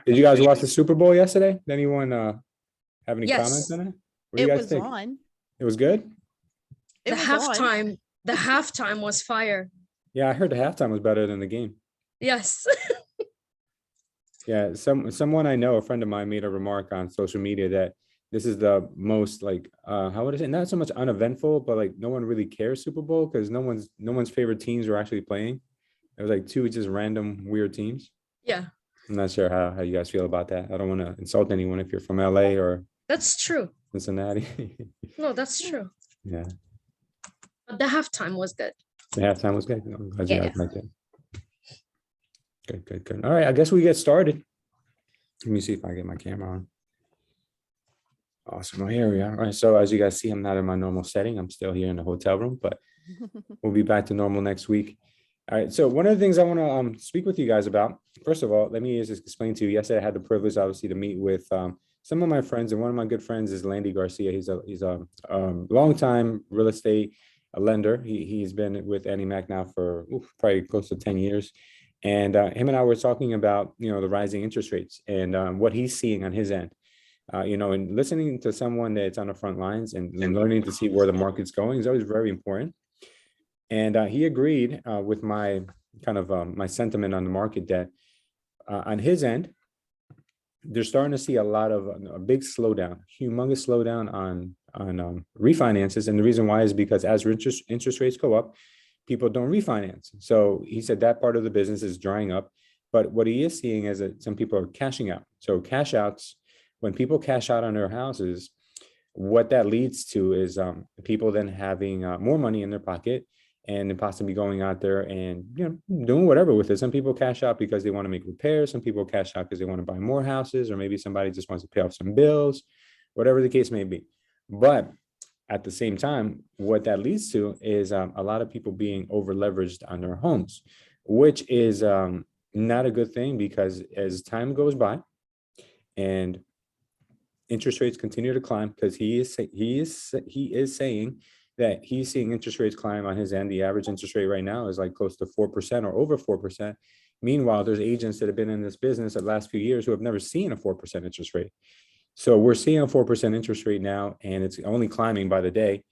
Did you guys watch the Super Bowl yesterday? Did anyone have any comments Yes, on it? What do you It guys was think? on. It was good? It the was on. halftime was fire. Yeah, I heard the halftime was better than the game. Yes. Yeah, someone I know, a friend of mine, made a remark on social media that this is the most like how would I say, not so much uneventful, but like no one really cares Super Bowl because no one's favorite teams were actually playing. It was like two just random weird teams. Yeah, I'm not sure how you guys feel about that. I don't want to insult anyone if you're from LA or that's true. Cincinnati. No, that's true. Yeah, But the halftime was good. the halftime was good. I'm glad you Yeah. guys liked it. Good. All right, I guess we get started. Let me see if I get my camera on. Awesome. Well, here we are. All right. So as you guys see, I'm not in my normal setting. I'm still here in the hotel room, but we'll be back to normal next week. All right. So one of the things I want to speak with you guys about, first of all, let me just explain to you. Yesterday, I had the privilege, obviously, to meet with some of my friends, and one of my good friends is Landy Garcia. He's a longtime real estate lender. He's been with Annie Mac now for probably close to 10 years. And him and I were talking about, the rising interest rates and what he's seeing on his end. And listening to someone that's on the front lines and learning to see where the market's going is always very important. And he agreed with my kind of my sentiment on the market that on his end, they're starting to see a lot of a big slowdown, humongous slowdown on refinances. And the reason why is because as interest rates go up, people don't refinance. So he said that part of the business is drying up. But what he is seeing is that some people are cashing out. So cash outs, when people cash out on their houses, what that leads to is people then having more money in their pocket and then possibly going out there and doing whatever with it. Some people cash out because they want to make repairs. Some people cash out because they want to buy more houses, or maybe somebody just wants to pay off some bills, whatever the case may be. But at the same time, what that leads to is a lot of people being over leveraged on their homes, which is not a good thing, because as time goes by and interest rates continue to climb, because he is saying that he's seeing interest rates climb on his end. The average interest rate right now is like close to 4% or over 4%. Meanwhile, there's agents that have been in this business the last few years who have never seen a 4% interest rate. So we're seeing a 4% interest rate now, and it's only climbing by the day.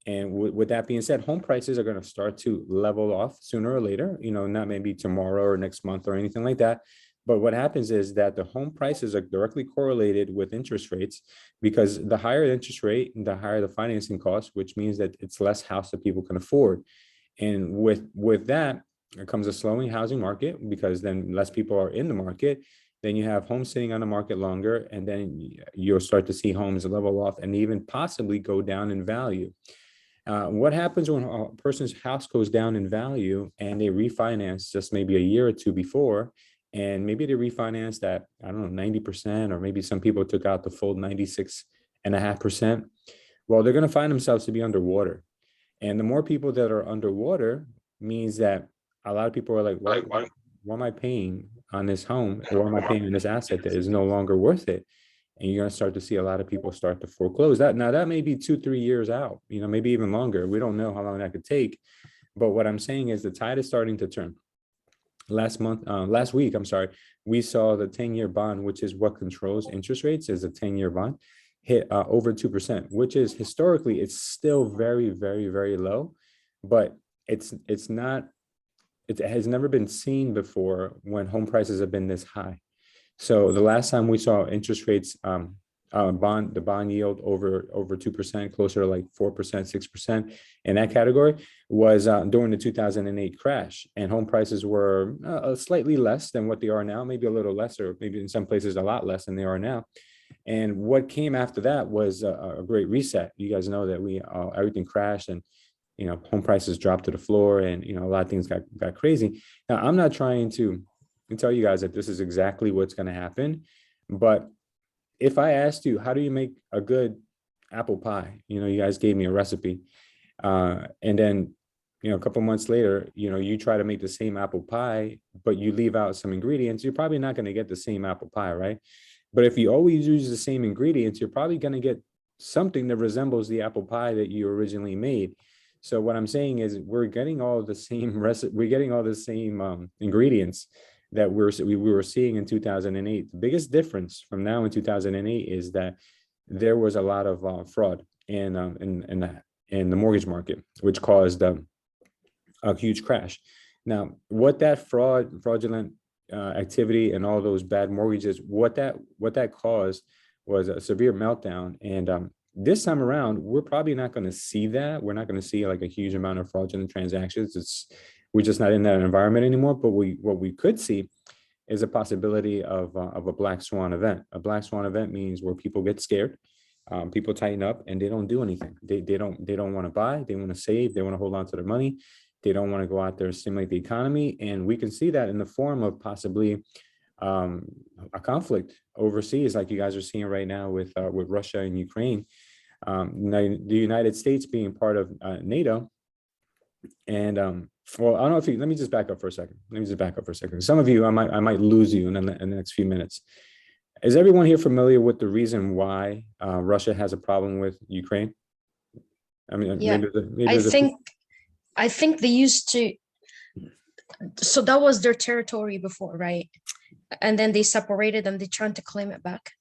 And with that being said, home prices are going to start to level off sooner or later, not maybe tomorrow or next month or anything like that. But what happens is that the home prices are directly correlated with interest rates, because the higher the interest rate, the higher the financing cost, which means that it's less house that people can afford. And with that, there comes a slowing housing market, because then less people are in the market. Then you have homes sitting on the market longer, and then you'll start to see homes level off and even possibly go down in value. What happens when a person's house goes down in value and they refinance just maybe a year or two before, and maybe they refinance at, I don't know, 90%, or maybe some people took out the full 96.5%. Well, they're going to find themselves to be underwater. And the more people that are underwater means that a lot of people are like, why am I paying on this home, or why am I paying on this asset that is no longer worth it? And you're going to start to see a lot of people start to foreclose. That may be 2-3 years out, maybe even longer. We don't know how long that could take. But what I'm saying is the tide is starting to turn. Last week, we saw the 10-year bond, which is what controls interest rates, is a 10-year bond, hit over 2%, which is historically, it's still very, very, very low, but it has never been seen before when home prices have been this high. So the last time we saw interest rates, the bond yield over 2%, closer to like 4%, 6% in that category, was during the 2008 crash. And home prices were slightly less than what they are now, maybe a little less, or maybe in some places a lot less than they are now. And what came after that was a great reset. You guys know that everything crashed, and home prices dropped to the floor, and a lot of things got crazy. Now, I'm not trying to tell you guys that this is exactly what's going to happen, but if I asked you, how do you make a good apple pie? You guys gave me a recipe, and then a couple months later, you try to make the same apple pie, but you leave out some ingredients, you're probably not going to get the same apple pie, right? But if you always use the same ingredients, you're probably going to get something that resembles the apple pie that you originally made. So what I'm saying is we're getting all the same ingredients. that we were seeing in 2008. The biggest difference from now in 2008 is that there was a lot of fraud in the mortgage market, which caused a huge crash. Now, what that fraudulent activity and all those bad mortgages, what that caused was a severe meltdown. And this time around, we're probably not going to see that. We're not going to see like a huge amount of fraudulent transactions. We're just not in that environment anymore. But what we could see is a possibility of a black swan event. A black swan event means where people get scared, people tighten up, and they don't do anything. They don't want to buy. They want to save. They want to hold on to their money. They don't want to go out there and stimulate the economy. And we can see that in the form of possibly a conflict overseas, like you guys are seeing right now with Russia and Ukraine. The United States being part of NATO. And well, I don't know if let me just back up for a second. Some of you, I might lose you in the next few minutes. Is everyone here familiar with the reason why Russia has a problem with Ukraine? I mean, Yeah, maybe I think they used to, so that was their territory before, right? And then they separated and they're trying to claim it back.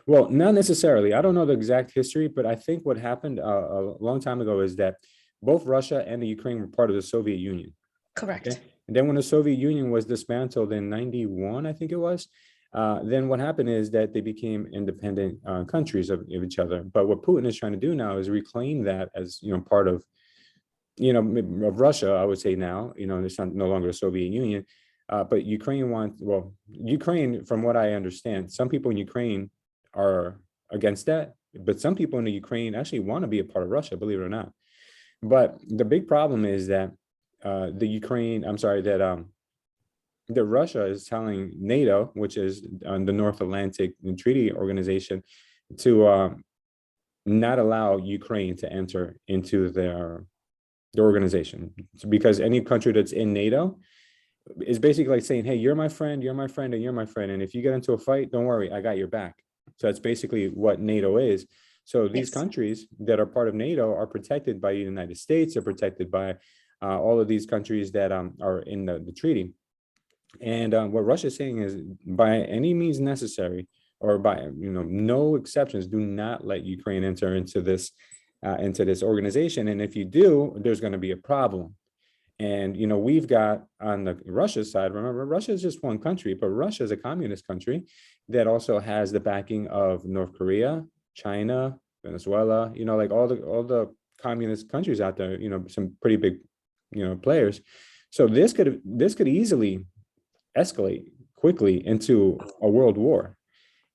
Well, not necessarily. I don't know the exact history, but I think what happened a long time ago is that both Russia and the Ukraine were part of the Soviet Union. Correct. Okay? And then when the Soviet Union was dismantled in 91, I think it was, then what happened is that they became independent countries of each other. But what Putin is trying to do now is reclaim that as, part of, of Russia, I would say now, it's no longer the Soviet Union. But Ukraine, from what I understand, some people in Ukraine are against that, but some people in the Ukraine actually want to be a part of Russia, believe it or not. But the big problem is that that Russia is telling NATO, which is the North Atlantic Treaty Organization, to not allow Ukraine to enter into their organization, because any country that's in NATO is basically like saying, hey, you're my friend, and you're my friend, and if you get into a fight, don't worry, I got your back. So that's basically what NATO is. So these countries that are part of NATO are protected by the United States, are protected by all of these countries that are in the treaty. And what Russia is saying is, by any means necessary, or by no exceptions, do not let Ukraine enter into this organization. And if you do, there's going to be a problem. And we've got on the Russia side, remember, Russia is just one country, but Russia is a communist country that also has the backing of North Korea, China, Venezuela, like all the communist countries out there, some pretty big, players. So this could easily escalate quickly into a world war.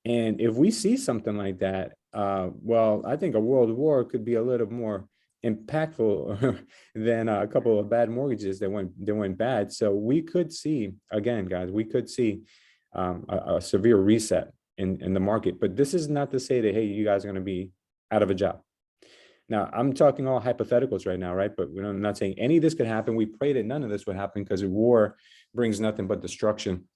And if we see something like that, well, I think a world war could be a little more impactful than a couple of bad mortgages that went bad. So we could see, again, guys, a severe reset in the market. But this is not to say that, hey, you guys are going to be out of a job. Now, I'm talking all hypotheticals right now, right? But I'm not saying any of this could happen. We pray that none of this would happen, because a war brings nothing but destruction,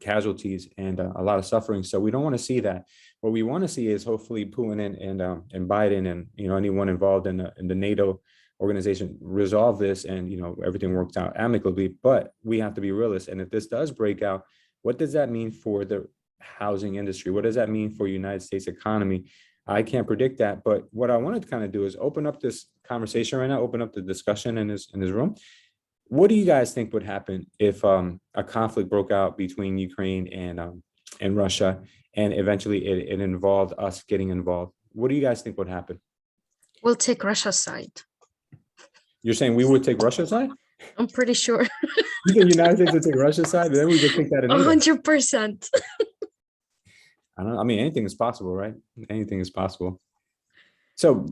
casualties, and a lot of suffering. So we don't want to see that. What we want to see is hopefully Putin and Biden and anyone involved in the NATO organization resolve this, and everything works out amicably. But we have to be realists. And if this does break out, what does that mean for the housing industry? What does that mean for the United States economy? I can't predict that. But what I wanted to kind of do is open up this conversation right now, open up the discussion in this room. What do you guys think would happen if a conflict broke out between Ukraine and Russia, and eventually it involved us getting involved? What do you guys think would happen? We'll take Russia's side. You're saying we would take Russia's side? I'm pretty sure. You think the United States would take Russia's side? Then we could take that in 100%. I don't know. I mean, anything is possible, right? Anything is possible. So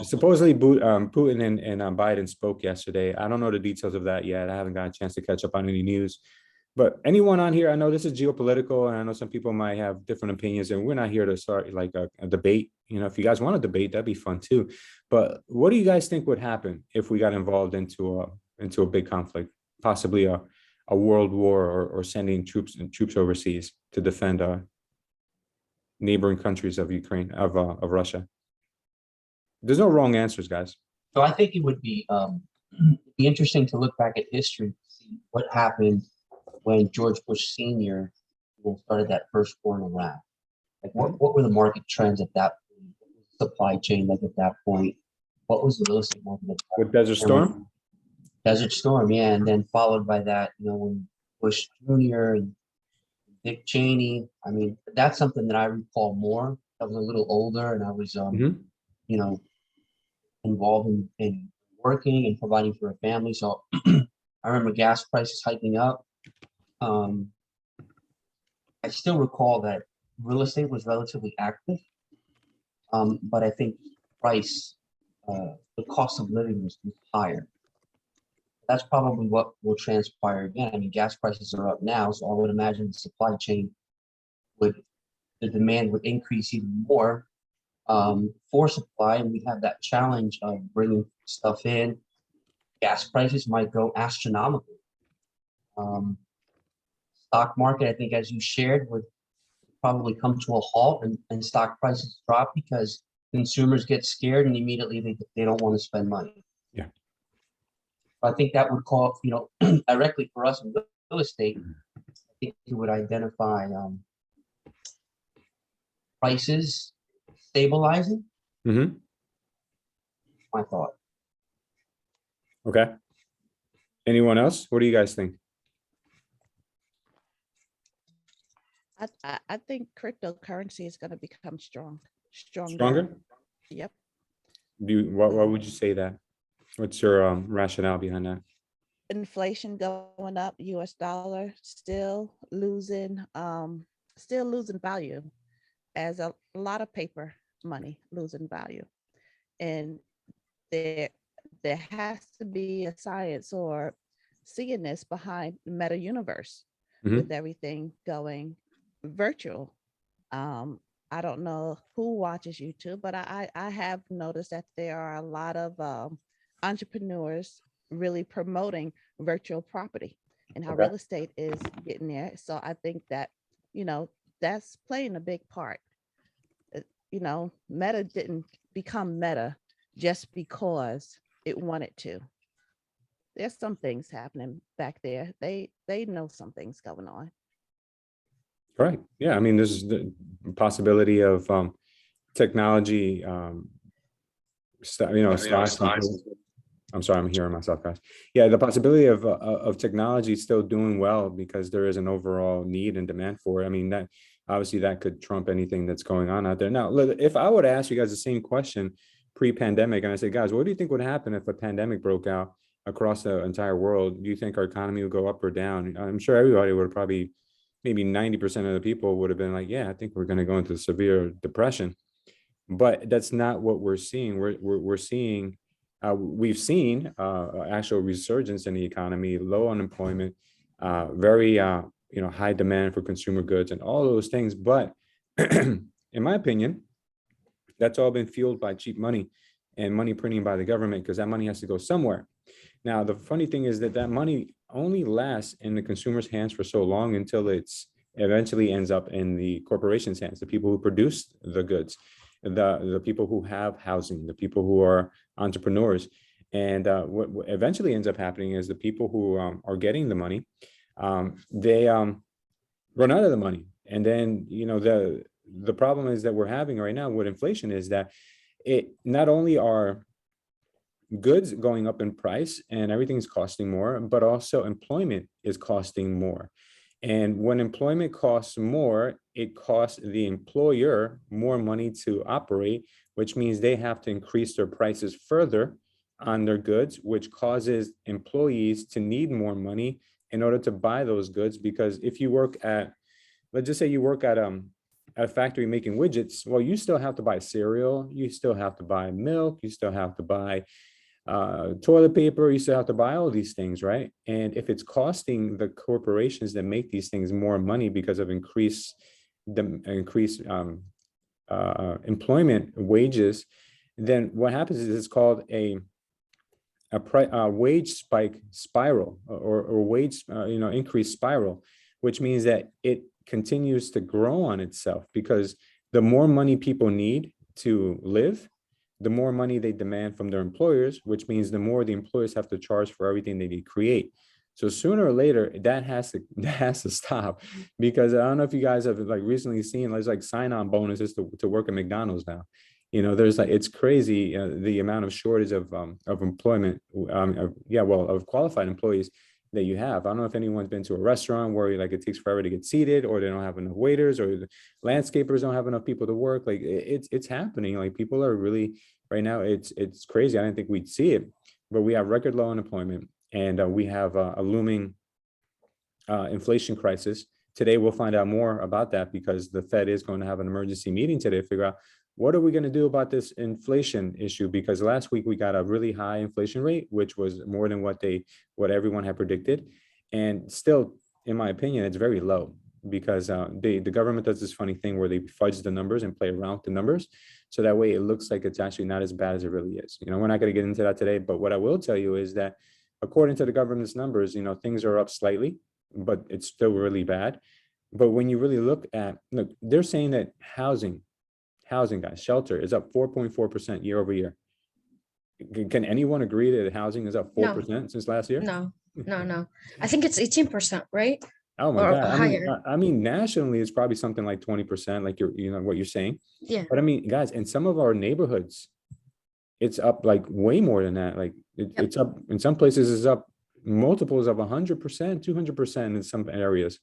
supposedly Putin and Biden spoke yesterday. I don't know the details of that yet. I haven't got a chance to catch up on any news. But anyone on here, I know this is geopolitical, and I know some people might have different opinions, and we're not here to start like a debate. If you guys want to debate, that'd be fun too. But what do you guys think would happen if we got involved into a big conflict, possibly a world war, or sending troops overseas to defend neighboring countries of Ukraine, of Russia? There's no wrong answers, guys. So I think it would be interesting to look back at history, see what happened when George Bush Sr. Started that first war in Iraq? Like what were the market trends at that point? What was the supply chain like at that point? What was the real estate market at that With Desert Storm? Desert Storm, yeah, and then followed by that, when Bush Jr. and Dick Cheney. I mean, that's something that I recall more. I was a little older, and I was, Mhm. involved in working and providing for a family. So I remember gas prices hiking up. I still recall that real estate was relatively active, but I think price, the cost of living was higher. That's probably what will transpire again. I mean, gas prices are up now, so I would imagine the supply chain the demand would increase even more for supply, and we have that challenge of bringing stuff in. Gas prices might go astronomical. Stock market, I think, as you shared, would probably come to a halt, and stock prices drop because consumers get scared and immediately they don't want to spend money. Yeah. I think that would call, directly for us in real estate, I think it would identify prices stabilizing. Mm-hmm. My thought. Okay. Anyone else? What do you guys think? I think cryptocurrency is going to become stronger. Stronger? Yep. Why would you say that? What's your rationale behind that? Inflation going up, US dollar still losing value, as a lot of paper money losing value. And there has to be a science or seeing this behind meta universe with everything going virtual. I don't know who watches YouTube, but I have noticed that there are a lot of entrepreneurs really promoting virtual property and how real estate is getting there. So I think that, that's playing a big part. Meta didn't become Meta just because it wanted to. There's some things happening back there. They know some things going on. Right. Yeah. I mean, there's the possibility of technology, stocks. I'm sorry, I'm hearing myself, guys. Yeah, the possibility of technology still doing well because there is an overall need and demand for it. I mean, that obviously that could trump anything that's going on out there. Now, look, if I would ask you guys the same question pre-pandemic, and I say, guys, what do you think would happen if a pandemic broke out across the entire world? Do you think our economy would go up or down? I'm sure everybody would probably, maybe 90% of the people would have been like, yeah, I think we're going to go into severe depression. But that's not what we're seeing. We're seeing, we've seen actual resurgence in the economy, low unemployment, very high demand for consumer goods and all those things. But in my opinion, that's all been fueled by cheap money and money printing by the government, because that money has to go somewhere. Now, the funny thing is that money only lasts in the consumer's hands for so long until it's eventually ends up in the corporation's hands, the people who produce the goods, the people who have housing, the people who are entrepreneurs. And what eventually ends up happening is the people who are getting the money, they run out of the money. And then, the problem is that we're having right now with inflation is that it not only are goods going up in price and everything's costing more, but also employment is costing more. And when employment costs more, it costs the employer more money to operate, which means they have to increase their prices further on their goods, which causes employees to need more money in order to buy those goods. Because if you work at, let's just say you work at a factory making widgets, well, you still have to buy cereal, you still have to buy milk, you still have to buy toilet paper, you still have to buy all these things, right? And if it's costing the corporations that make these things more money because of increased employment wages, then what happens is it's called a wage spike spiral, or wage increase spiral, which means that it continues to grow on itself, because the more money people need to live, the more money they demand from their employers, which means the more the employers have to charge for everything they create. So sooner or later, that has to that has to stop, because I don't know if you guys have like recently seen there's like sign-on bonuses to work at McDonald's now. There's like, it's crazy, the amount of shortage of employment, of qualified employees that you have. I don't know if anyone's been to a restaurant where like it takes forever to get seated, or they don't have enough waiters, or the landscapers don't have enough people to work. Like it's happening. Like people are really right now. It's crazy. I didn't think we'd see it, but we have record low unemployment, and we have a looming inflation crisis. Today, we'll find out more about that, because the Fed is going to have an emergency meeting today to figure out what are we going to do about this inflation issue, because last week we got a really high inflation rate, which was more than what everyone had predicted. And still, in my opinion, it's very low, because the government does this funny thing where they fudge the numbers and play around with the numbers. So that way it looks like it's actually not as bad as it really is. We're not going to get into that today, but what I will tell you is that according to the government's numbers, things are up slightly, but it's still really bad. But when you really look, they're saying that housing guys, shelter is up 4.4% year over year. Can anyone agree that housing is up 4% since last year? No. I think it's 18%, right? Oh my Or God. higher. I mean, nationally, it's probably something like 20%, like what you're saying. Yeah. But I mean, guys, in some of our neighborhoods, it's up like way more than that. Like it's up in some places, it's up multiples of 100%, 200% in some areas.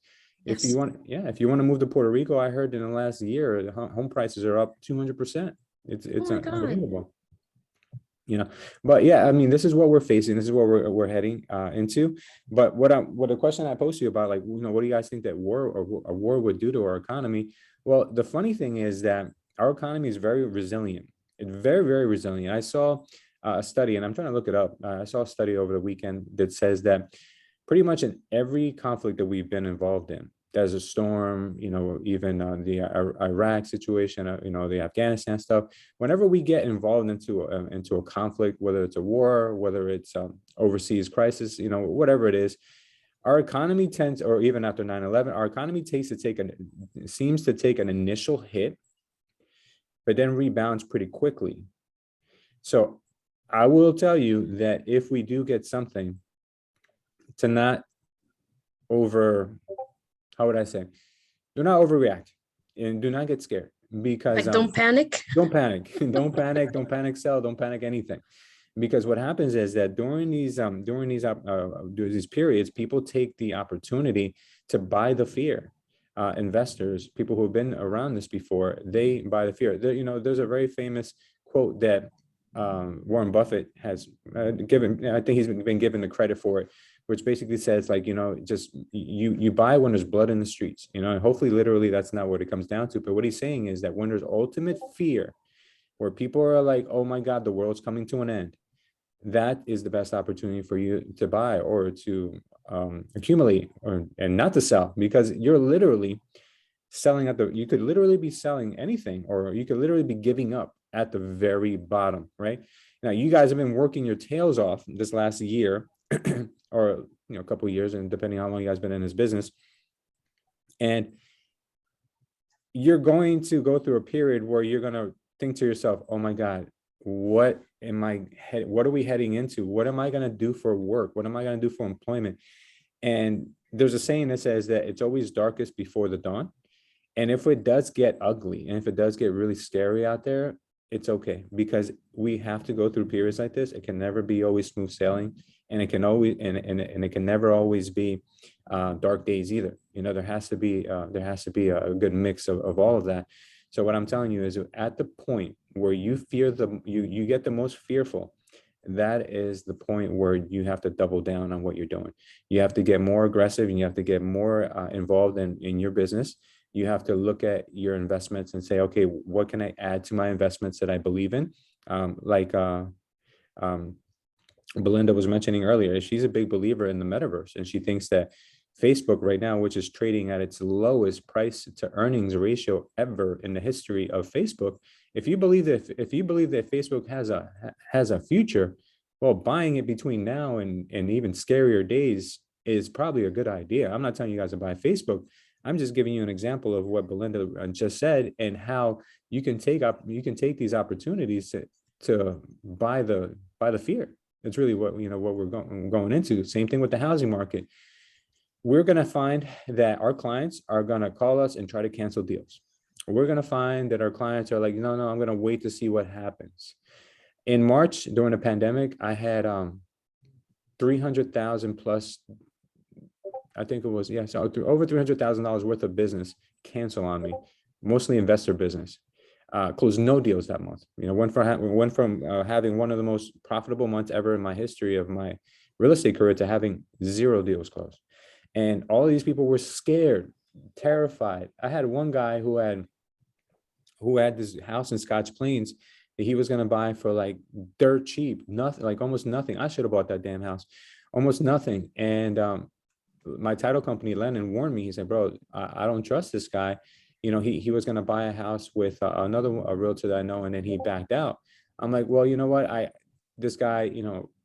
If you want to move to Puerto Rico, I heard in the last year, the home prices are up 200%. It's Oh my God. unbelievable. But yeah, I mean, this is what we're facing. This is what we're heading into. But what the question I posed to you about, like, what do you guys think that a war would do to our economy? Well, the funny thing is that our economy is very resilient. It's very, very resilient. I saw a study, and I'm trying to look it up. I saw a study over the weekend that says that pretty much in every conflict that we've been involved in, Desert Storm, even the Iraq situation, the Afghanistan stuff. Whenever we get involved into a conflict, whether it's a war, whether it's overseas crisis, whatever it is, our economy tends, or even after 9/11, our economy seems to take an initial hit, but then rebounds pretty quickly. So I will tell you that if we do get something, to not how would I say? Do not overreact and do not get scared, because Like, don't panic. don't panic, don't panic, don't panic sell, don't panic anything. Because what happens is that during these periods, people take the opportunity to buy the fear. Investors, people who have been around this before, they buy the fear. There's a very famous quote that Warren Buffett has given. I think he's been given the credit for it, which basically says, like, just you buy when there's blood in the streets, and hopefully literally that's not what it comes down to. But what he's saying is that when there's ultimate fear, where people are like, oh my God, the world's coming to an end, that is the best opportunity for you to buy or to accumulate, and not to sell, because you're literally selling you could literally be selling anything, or you could literally be giving up at the very bottom, right? Now, you guys have been working your tails off this last year or a couple of years, and depending on how long you guys been in this business, and you're going to go through a period where you're going to think to yourself, oh my God, what are we heading into? What am I going to do for work? What am I going to do for employment? And there's a saying that says that it's always darkest before the dawn. And if it does get ugly, and if it does get really scary out there, it's okay, because we have to go through periods like this. It can never be always smooth sailing, and it can always and it can never always be dark days either. There has to be a good mix of all of that. So what I'm telling you is, at the point where you you get the most fearful, that is the point where you have to double down on what you're doing. You have to get more aggressive, and you have to get more involved in your business. You have to look at your investments and say, okay, what can I add to my investments that I believe in? Belinda was mentioning earlier, she's a big believer in the metaverse, and she thinks that Facebook right now, which is trading at its lowest price to earnings ratio ever in the history of Facebook, if you believe that Facebook has a future, well, buying it between now and even scarier days is probably a good idea. I'm not telling you guys to buy Facebook. I'm just giving you an example of what Belinda just said, and how you can take these opportunities to buy the fear. It's really what, what we're going into. Same thing with the housing market. We're going to find that our clients are going to call us and try to cancel deals. We're going to find that our clients are like, no, I'm going to wait to see what happens. In March, during the pandemic, I had 300,000 plus, I think it was, yeah, so over $300,000 worth of business cancel on me, mostly investor business. Closed no deals that month. Went from having one of the most profitable months ever in my history of my real estate career to having 0 deals closed. And all of these people were scared, terrified. I had one guy who had this house in Scotch Plains that he was going to buy for like dirt cheap, nothing, like almost nothing. I should have bought that damn house, almost nothing. And my title company, Lennon, warned me. He said, bro, I don't trust this guy. He was going to buy a house with another realtor that I know, and then he backed out. I'm like, well, you know what? This guy,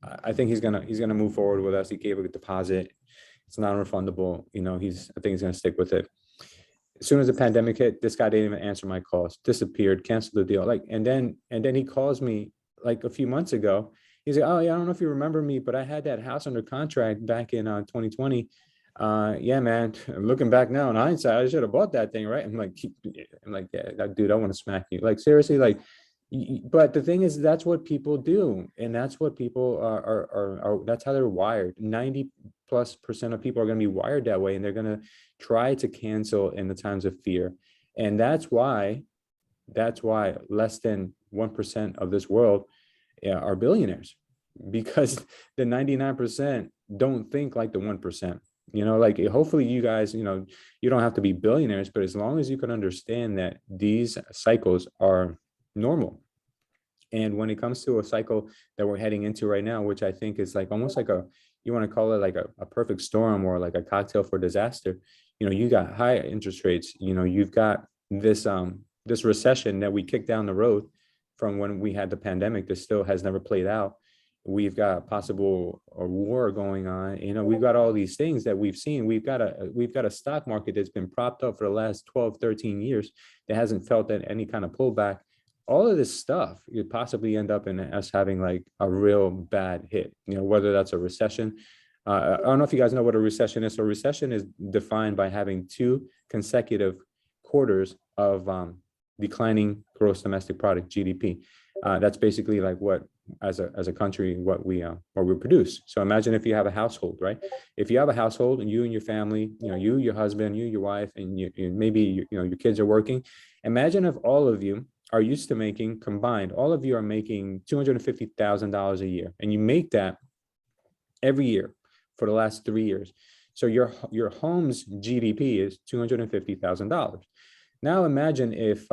I think he's gonna move forward with us. He gave a deposit. It's non-refundable. I think he's gonna stick with it. As soon as the pandemic hit, this guy didn't even answer my calls, disappeared, canceled the deal. And then he calls me like a few months ago. He's like, oh yeah, I don't know if you remember me, but I had that house under contract back in 2020. Yeah, man, looking back now in hindsight, I should have bought that thing, right? I'm like, yeah, dude, I want to smack you. Like, seriously, like, but the thing is, that's what people do. And that's what people are that's how they're wired. 90+% of people are going to be wired that way. And they're going to try to cancel in the times of fear. And that's why less than 1% of this world are billionaires, because the 99% don't think like the 1%. Like, hopefully you guys, you don't have to be billionaires, but as long as you can understand that these cycles are normal. And when it comes to a cycle that we're heading into right now, which I think is like almost like you want to call it like a perfect storm, or like a cocktail for disaster. You got high interest rates, you've got this recession that we kicked down the road from when we had the pandemic that still has never played out. We've got possible a war going on. We've got all these things that we've seen. We've got a stock market that's been propped up for the last 12, 13 years that hasn't felt any kind of pullback. All of this stuff could possibly end up in us having like a real bad hit, whether that's a recession. I don't know if you guys know what a recession is. So a recession is defined by having 2 consecutive quarters of declining gross domestic product, GDP. That's basically like what, as a country, what we produce. So imagine if you have a household, right? If you have a household and you and your family, you, your husband, you, your wife, and maybe your kids are working. Imagine if all of you are used to making combined, all of you are making $250,000 a year, and you make that every year for the last 3 years. So your home's GDP is $250,000. Now imagine if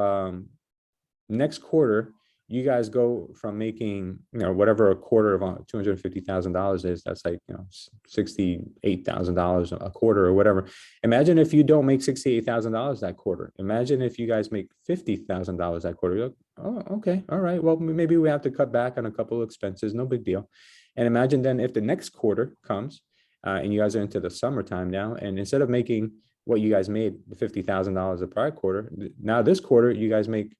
next quarter you guys go from making, whatever a quarter of $250,000 is, that's like, $68,000 a quarter or whatever. Imagine if you don't make $68,000 that quarter. Imagine if you guys make $50,000 that quarter. You're like, oh, okay, all right. Well, maybe we have to cut back on a couple of expenses. No big deal. And imagine then if the next quarter comes and you guys are into the summertime now, and instead of making what you guys made, the $50,000 the prior quarter, now this quarter you guys make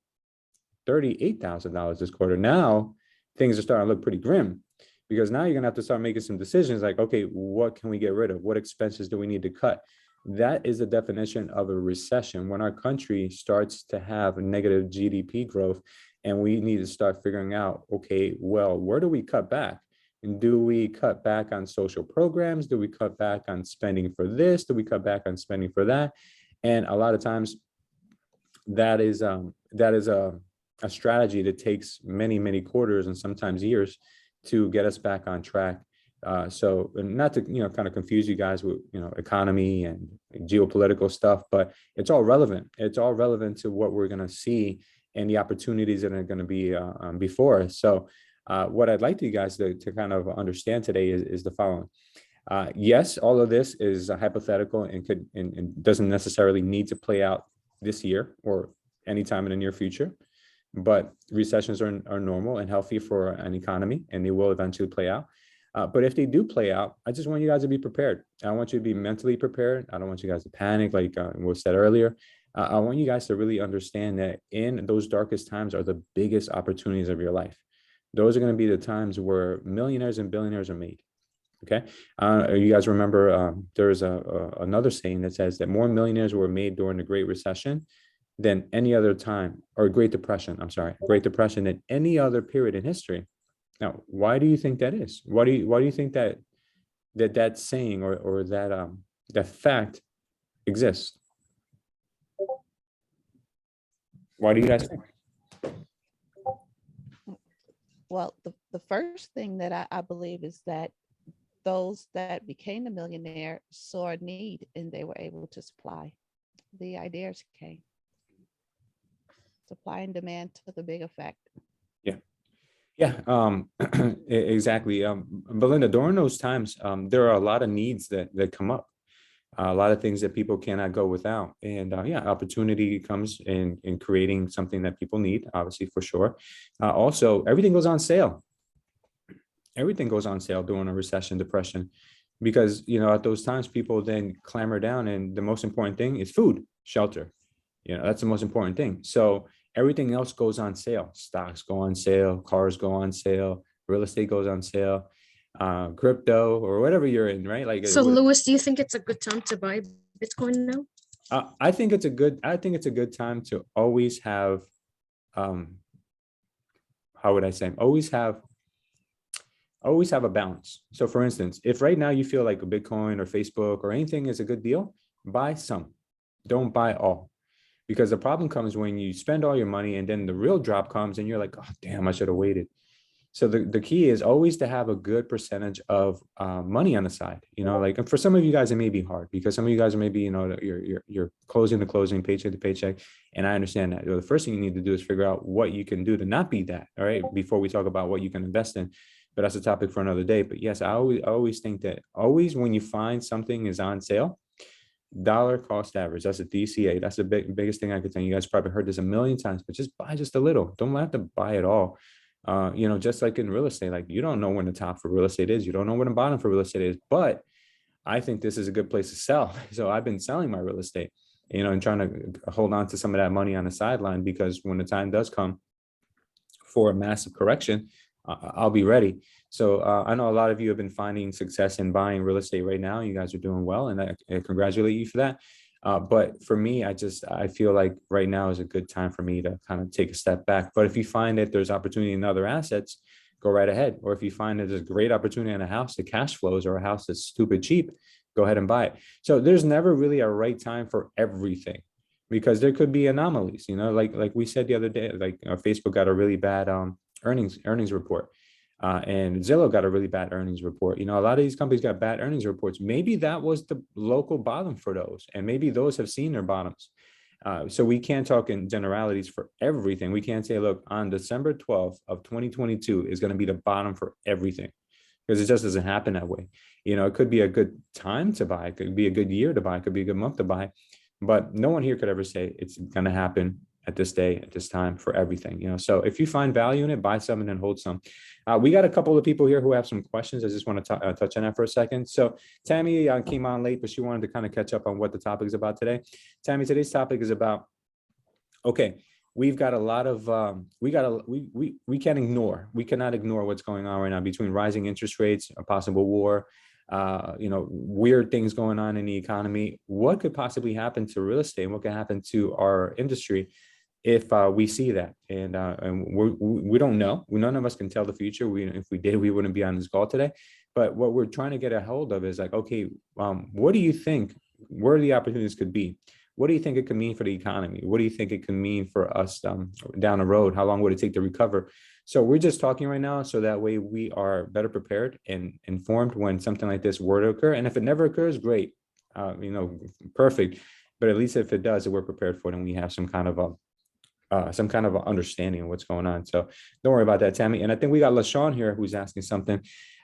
$38,000 this quarter. Now things are starting to look pretty grim, because now you're gonna have to start making some decisions like, okay, what can we get rid of? What expenses do we need to cut? That is the definition of a recession, when our country starts to have negative GDP growth, and we need to start figuring out, okay, well, where do we cut back? And do we cut back on social programs? Do we cut back on spending for this? Do we cut back on spending for that? And a lot of times that is a strategy that takes many, many quarters and sometimes years to get us back on track. So not to, kind of confuse you guys with, economy and geopolitical stuff, but it's all relevant. It's all relevant to what we're going to see and the opportunities that are going to be before us. So what I'd like you guys to kind of understand today is the following. Yes, all of this is hypothetical and doesn't necessarily need to play out this year or anytime in the near future. But recessions are normal and healthy for an economy, and they will eventually play out. But if they do play out, I just want you guys to be prepared. I want you to be mentally prepared. I don't want you guys to panic, like was said earlier. I want you guys to really understand that in those darkest times are the biggest opportunities of your life. those are going to be the times where millionaires and billionaires are made. Okay. You guys remember there's another saying that says that more millionaires were made during the Great Recession than any other time, or Great Depression. I'm sorry, Great Depression than any other period in history. Now, why do you think that is? Why do you think that saying or that fact exists? Why do you guys think? Well, the first thing that I believe is that those that became a millionaire saw a need and they were able to supply. The ideas came. Supply and demand took a big effect. Yeah, exactly. Belinda, during those times, there are a lot of needs that come up, a lot of things that people cannot go without. And yeah, opportunity comes in creating something that people need, obviously, for sure. Also, everything goes on sale. Everything goes on sale during a recession, depression, because, at those times, people then clamor down. And the most important thing is food, shelter. That's the most important thing. So everything else goes on sale. Stocks go on sale, cars go on sale, real estate goes on sale, crypto or whatever you're in, right? Like, So Louis, do you think it's a good time to buy Bitcoin now? I think it's a good time to always have, how would I say, always have a balance. So for instance, if right now you feel like a Bitcoin or Facebook or anything is a good deal, buy some, don't buy all. Because the problem comes when you spend all your money and then the real drop comes and you're like, oh, damn, I should have waited. So the key is always to have a good percentage of money on the side. Like, and for some of you guys, it may be hard because some of you guys are maybe, you're closing to closing, paycheck to paycheck. And I understand that. The first thing you need to do is figure out what you can do to not be that. All right. Before we talk about what you can invest in. But that's a topic for another day. But yes, I always think that always when you find something is on sale, dollar cost average, that's a DCA. That's the biggest thing I could tell you. You guys probably heard this a million times, but just buy just a little. Don't have to buy it all. Just like in real estate, like you don't know when the top for real estate is. You don't know when the bottom for real estate is. But I think this is a good place to sell. So I've been selling my real estate, and trying to hold on to some of that money on the sideline, because when the time does come for a massive correction, I'll be ready. So I know a lot of you have been finding success in buying real estate right now. You guys are doing well, and I congratulate you for that. But for me, I feel like right now is a good time for me to kind of take a step back. But if you find that there's opportunity in other assets, go right ahead. Or if you find that there's a great opportunity in a house that cash flows or a house that's stupid cheap, go ahead and buy it. So there's never really a right time for everything, because there could be anomalies. Like we said the other day, like Facebook got a really bad earnings report. And Zillow got a really bad earnings report. A lot of these companies got bad earnings reports. Maybe that was the local bottom for those, and maybe those have seen their bottoms. So we can't talk in generalities for everything. We can't say, look, on December 12th of 2022 is going to be the bottom for everything, because it just doesn't happen that way. It could be a good time to buy. It could be a good year to buy. It could be a good month to buy. But no one here could ever say it's going to happen at this day, at this time, for everything. So if you find value in it, buy some and then hold some. We got a couple of people here who have some questions. I just want to touch on that for a second. So Tammy came on late, but she wanted to kind of catch up on what the topic is about today. Tammy, today's topic is about, okay, we've got a lot of, we can't ignore, we cannot ignore what's going on right now between rising interest rates, a possible war, weird things going on in the economy. What could possibly happen to real estate? What could happen to our industry if we see that? And we don't know. None of us can tell the future. If we did, we wouldn't be on this call today. But what we're trying to get a hold of is like, okay, what do you think, where the opportunities could be? What do you think it could mean for the economy? What do you think it could mean for us down the road? How long would it take to recover? So we're just talking right now, so that way we are better prepared and informed when something like this were to occur. And if it never occurs, great, perfect. But at least if it does, we're prepared for it, and we have some kind of understanding of what's going on. So don't worry about that, Tammy. And I think we got LaShawn here who's asking something.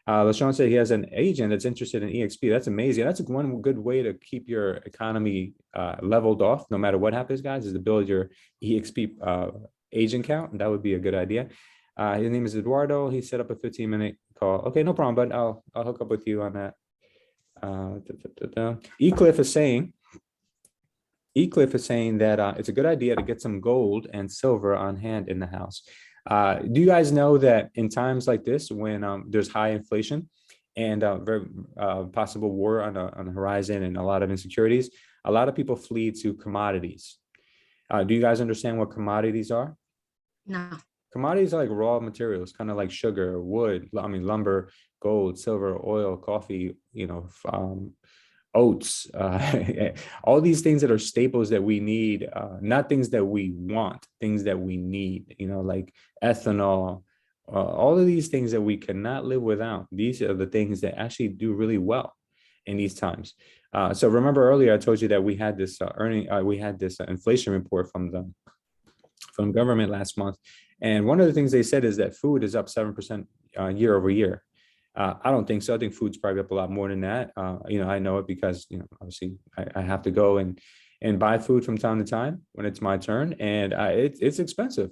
LaShawn said he has an agent that's interested in EXP. That's amazing. That's one good way to keep your economy leveled off, no matter what happens, guys, is to build your EXP agent count. And that would be a good idea. His name is Eduardo. He set up a 15-minute call. Okay, no problem, but I'll hook up with you on that. Ecliff is saying that it's a good idea to get some gold and silver on hand in the house. Do you guys know that in times like this, when there's high inflation and very possible war on the horizon and a lot of insecurities, a lot of people flee to commodities. Do you guys understand what commodities are? No. Commodities are like raw materials, kind of like sugar, wood, lumber, gold, silver, oil, coffee, oats, all these things that are staples that we need, not things that we want, things that we need, like ethanol, all of these things that we cannot live without. These are the things that actually do really well in these times. So remember earlier, I told you that we had this inflation report from government last month. And one of the things they said is that food is up 7% year over year. I don't think so. I think food's probably up a lot more than that. I know it because, obviously I have to go and buy food from time to time when it's my turn. And it's expensive.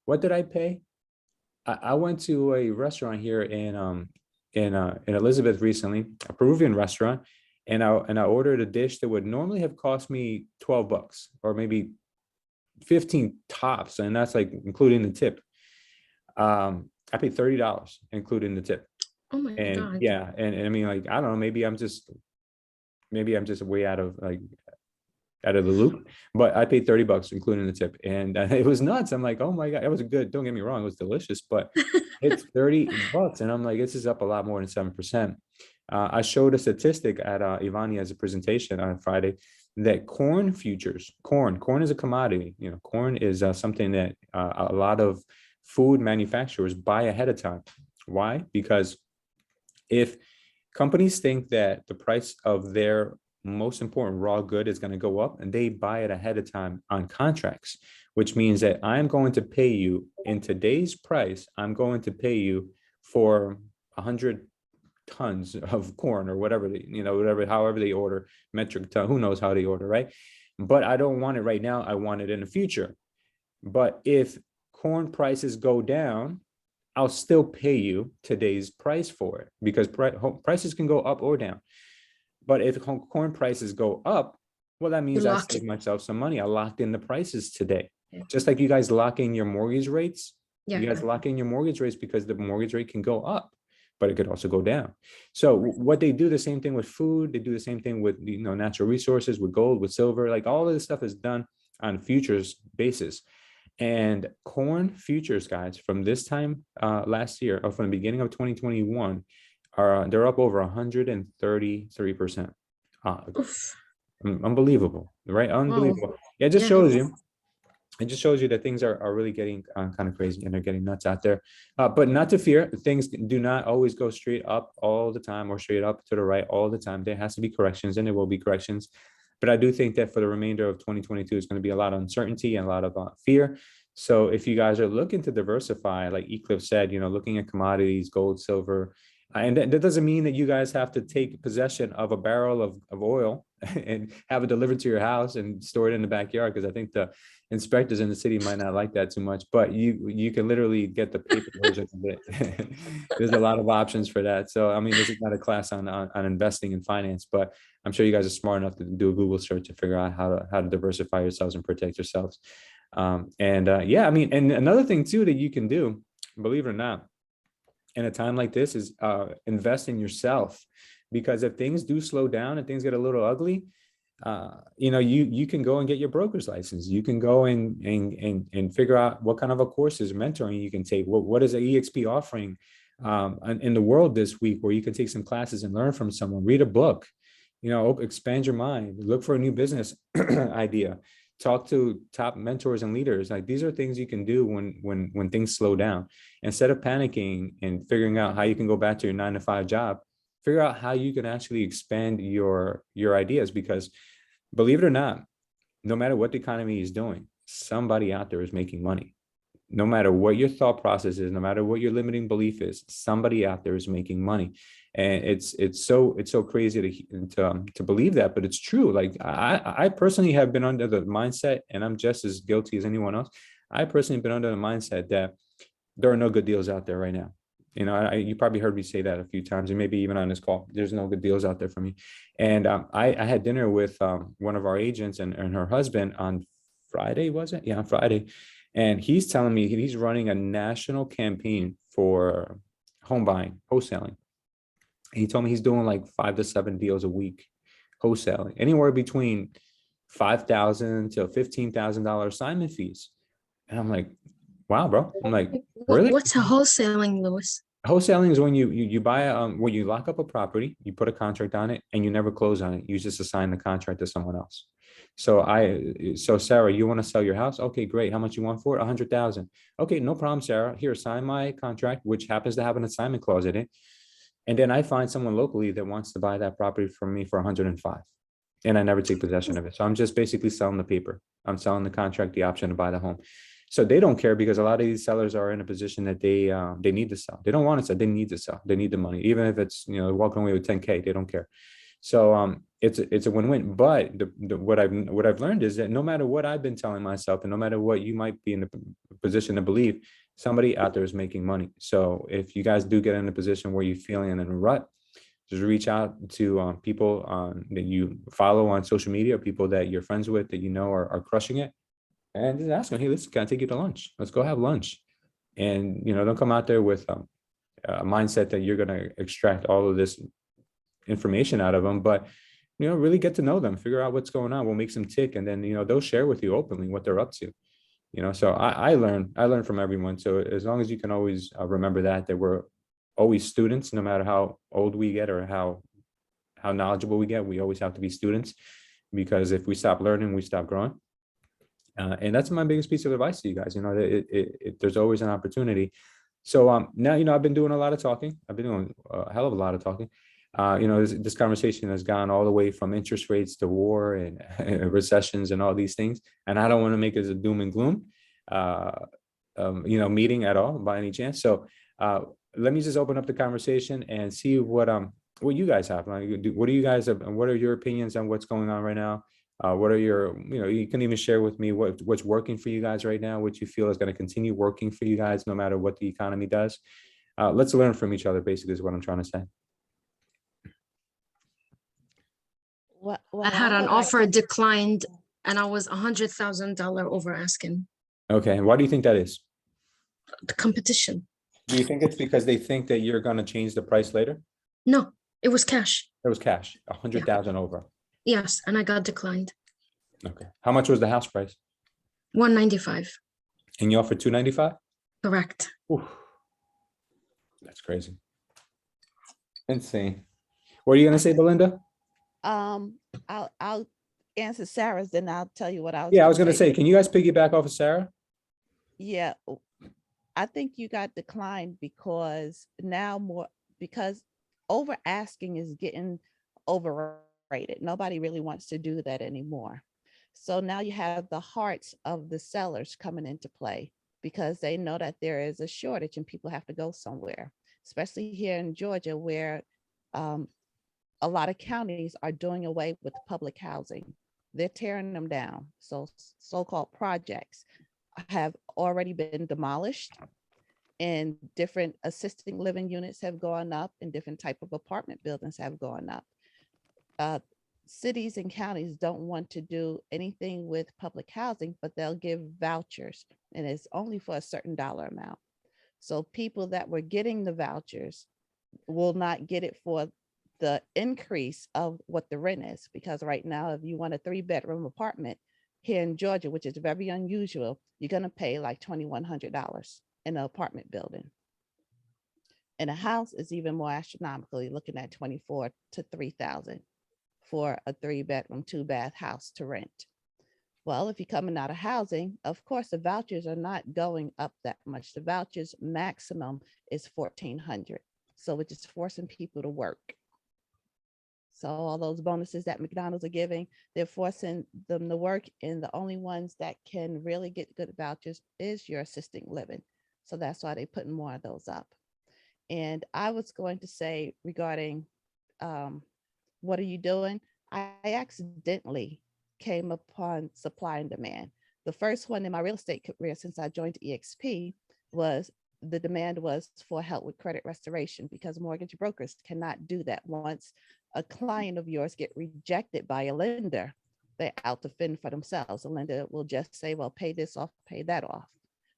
What did I pay? I went to a restaurant here in Elizabeth recently, a Peruvian restaurant. And I ordered a dish that would normally have cost me $12 or maybe 15 tops. And that's like including the tip. I paid $30, including the tip. Oh my And God. yeah, and I mean, like, I don't know, maybe I'm just way out of the loop, but I paid $30, including the tip. And it was nuts. I'm like, oh my God, it was good. Don't get me wrong, it was delicious, but it's $30. And I'm like, this is up a lot more than 7%. I showed a statistic at Ivani as a presentation on Friday that corn futures, corn is a commodity. Corn is something that a lot of food manufacturers buy ahead of time. Why? Because if companies think that the price of their most important raw good is going to go up, and they buy it ahead of time on contracts, which means that I'm going to pay you in today's price, I'm going to pay you for 100 tons of corn or whatever, however they order, metric ton, who knows how they order, right? But I don't want it right now. I want it in the future. But if corn prices go down, I'll still pay you today's price for it, because prices can go up or down. But if corn prices go up, well, that means I save myself some money. I locked in the prices today. Yeah. Just like you guys lock in your mortgage rates. Yeah. You guys lock in your mortgage rates because the mortgage rate can go up, but it could also go down. So what they do the same thing with food. They do the same thing with natural resources, with gold, with silver. Like all of this stuff is done on futures basis. And corn futures, guys, from this time last year, or from the beginning of 2021, they're up over 133%. Unbelievable, right? Unbelievable. Wow. Yeah, it just shows you. It just shows you that things are really getting kind of crazy, and they're getting nuts out there. But not to fear, things do not always go straight up all the time or straight up to the right all the time. There has to be corrections, and there will be corrections. But I do think that for the remainder of 2022, it's going to be a lot of uncertainty and a lot of fear. So if you guys are looking to diversify, like Eclipse said, looking at commodities, gold, silver, and that doesn't mean that you guys have to take possession of a barrel of oil and have it delivered to your house and store it in the backyard, because I think the inspectors in the city might not like that too much. But you can literally get the paper version of it. There's a lot of options for that. So I mean, this is not a class on investing in finance, but I'm sure you guys are smart enough to do a Google search to figure out how to diversify yourselves and protect yourselves. Yeah, I mean, and another thing too that you can do, believe it or not, in a time like this is invest in yourself. Because if things do slow down and things get a little ugly, you can go and get your broker's license. You can go and figure out what kind of a courses, mentoring you can take. What is an EXP offering in the world this week, where you can take some classes and learn from someone, read a book, expand your mind, look for a new business idea, talk to top mentors and leaders. Like, these are things you can do when things slow down. Instead of panicking and figuring out how you can go back to your 9-to-5 job, figure out how you can actually expand your ideas. Because believe it or not, no matter what the economy is doing, somebody out there is making money. No matter what your thought process is, no matter what your limiting belief is, somebody out there is making money. And it's so crazy to believe that, but it's true. Like, I personally have been under the mindset, and I'm just as guilty as anyone else. I personally have been under the mindset that there are no good deals out there right now. You probably heard me say that a few times, and maybe even on this call. There's no good deals out there for me. And I had dinner with one of our agents and her husband on Friday, was it? Yeah, on Friday. And he's telling me he's running a national campaign for home buying, wholesaling. He told me he's doing like 5 to 7 deals a week, wholesaling, anywhere between $5,000 to $15,000 assignment fees. And I'm like, wow, bro. I'm like, really? What's a wholesaling, Louis? Wholesaling is when you buy when you lock up a property, you put a contract on it, and you never close on it. You just assign the contract to someone else. So Sarah, you want to sell your house? Okay, great. How much you want for it? 100,000. Okay, no problem, Sarah. Here, sign my contract, which happens to have an assignment clause in it. And then I find someone locally that wants to buy that property from me for 105, and I never take possession of it. So I'm just basically selling the paper. I'm selling the contract, the option to buy the home. So they don't care because a lot of these sellers are in a position that they need to sell. They don't want to sell. They need to sell. They need the money, even if it's walking away with 10K. They don't care. So it's a win-win. But what I've learned is that no matter what I've been telling myself, and no matter what you might be in the position to believe, somebody out there is making money. So if you guys do get in a position where you're feeling in a rut, just reach out to people that you follow on social media, people that you're friends with that are crushing it, and just ask them, hey, listen, can I take you to lunch? Let's go have lunch. And don't come out there with a mindset that you're going to extract all of this information out of them, but really get to know them, figure out what's going on, what makes them tick, and then they'll share with you openly what they're up to. So I learn from everyone. So as long as you can always remember that we're always students, no matter how old we get or how knowledgeable we get, we always have to be students, because if we stop learning, we stop growing. And that's my biggest piece of advice to you guys. There's always an opportunity. So now, I've been doing a lot of talking. I've been doing a hell of a lot of talking. This conversation has gone all the way from interest rates to war and recessions and all these things. And I don't want to make it a doom and gloom, meeting at all by any chance. So let me just open up the conversation and see what you guys have. What do you guys have, and what are your opinions on what's going on right now? What are your, you can even share with me what's working for you guys right now, what you feel is going to continue working for you guys no matter what the economy does. Let's learn from each other, basically, is what I'm trying to say. I had an offer declined, and I was $100,000 over asking. Okay, and why do you think that is? The competition. Do you think it's because they think that you're going to change the price later? No, it was cash. It was cash, 100,000 over. Yes, and I got declined. Okay, how much was the house price? 195. And you offered 295? Correct. Oof. That's crazy. Insane. What are you going to say, Belinda? I'll answer Sarah's, then I'll tell you what I was. Yeah, I was going to say, can you guys piggyback off of Sarah? Yeah, I think you got declined because over asking is getting overrated. Nobody really wants to do that anymore. So now you have the hearts of the sellers coming into play, because they know that there is a shortage and people have to go somewhere, especially here in Georgia, where a lot of counties are doing away with public housing. They're tearing them down. So so-called projects have already been demolished, and different assisted living units have gone up, and different type of apartment buildings have gone up. Cities and counties don't want to do anything with public housing, but they'll give vouchers, and it's only for a certain dollar amount. So people that were getting the vouchers will not get it for the increase of what the rent is, because right now, if you want a 3-bedroom apartment here in Georgia, which is very unusual, you're going to pay like $2,100 in an apartment building. And a house is even more astronomically looking at $24,000 to $3,000 for a 3-bedroom, 2-bath house to rent. Well, if you're coming out of housing, of course, the vouchers are not going up that much. The vouchers maximum is $1,400. So it's just forcing people to work. So all those bonuses that McDonald's are giving, they're forcing them to work. And the only ones that can really get good vouchers is your assisted living. So that's why they're putting more of those up. And I was going to say regarding what are you doing? I accidentally came upon supply and demand. The first one in my real estate career since I joined EXP was the demand was for help with credit restoration, because mortgage brokers cannot do that. Once a client of yours get rejected by a lender, they're out to fend for themselves. A lender will just say, well, pay this off, pay that off.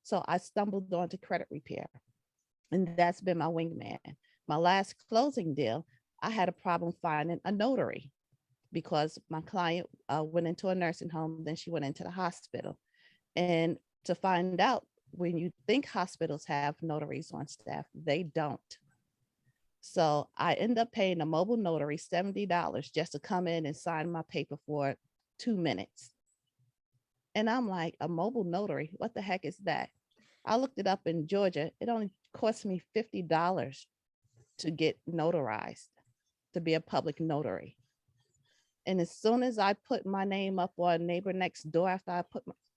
So I stumbled onto credit repair, and that's been my wingman. My last closing deal, I had a problem finding a notary because my client went into a nursing home, then she went into the hospital. And to find out, when you think hospitals have notaries on staff, they don't. So I end up paying a mobile notary $70 just to come in and sign my paper for 2 minutes. And I'm like, a mobile notary, what the heck is that? I looked it up in Georgia. It only cost me $50 to get notarized, to be a public notary. And as soon as I put my name up on Neighbor Next Door, after I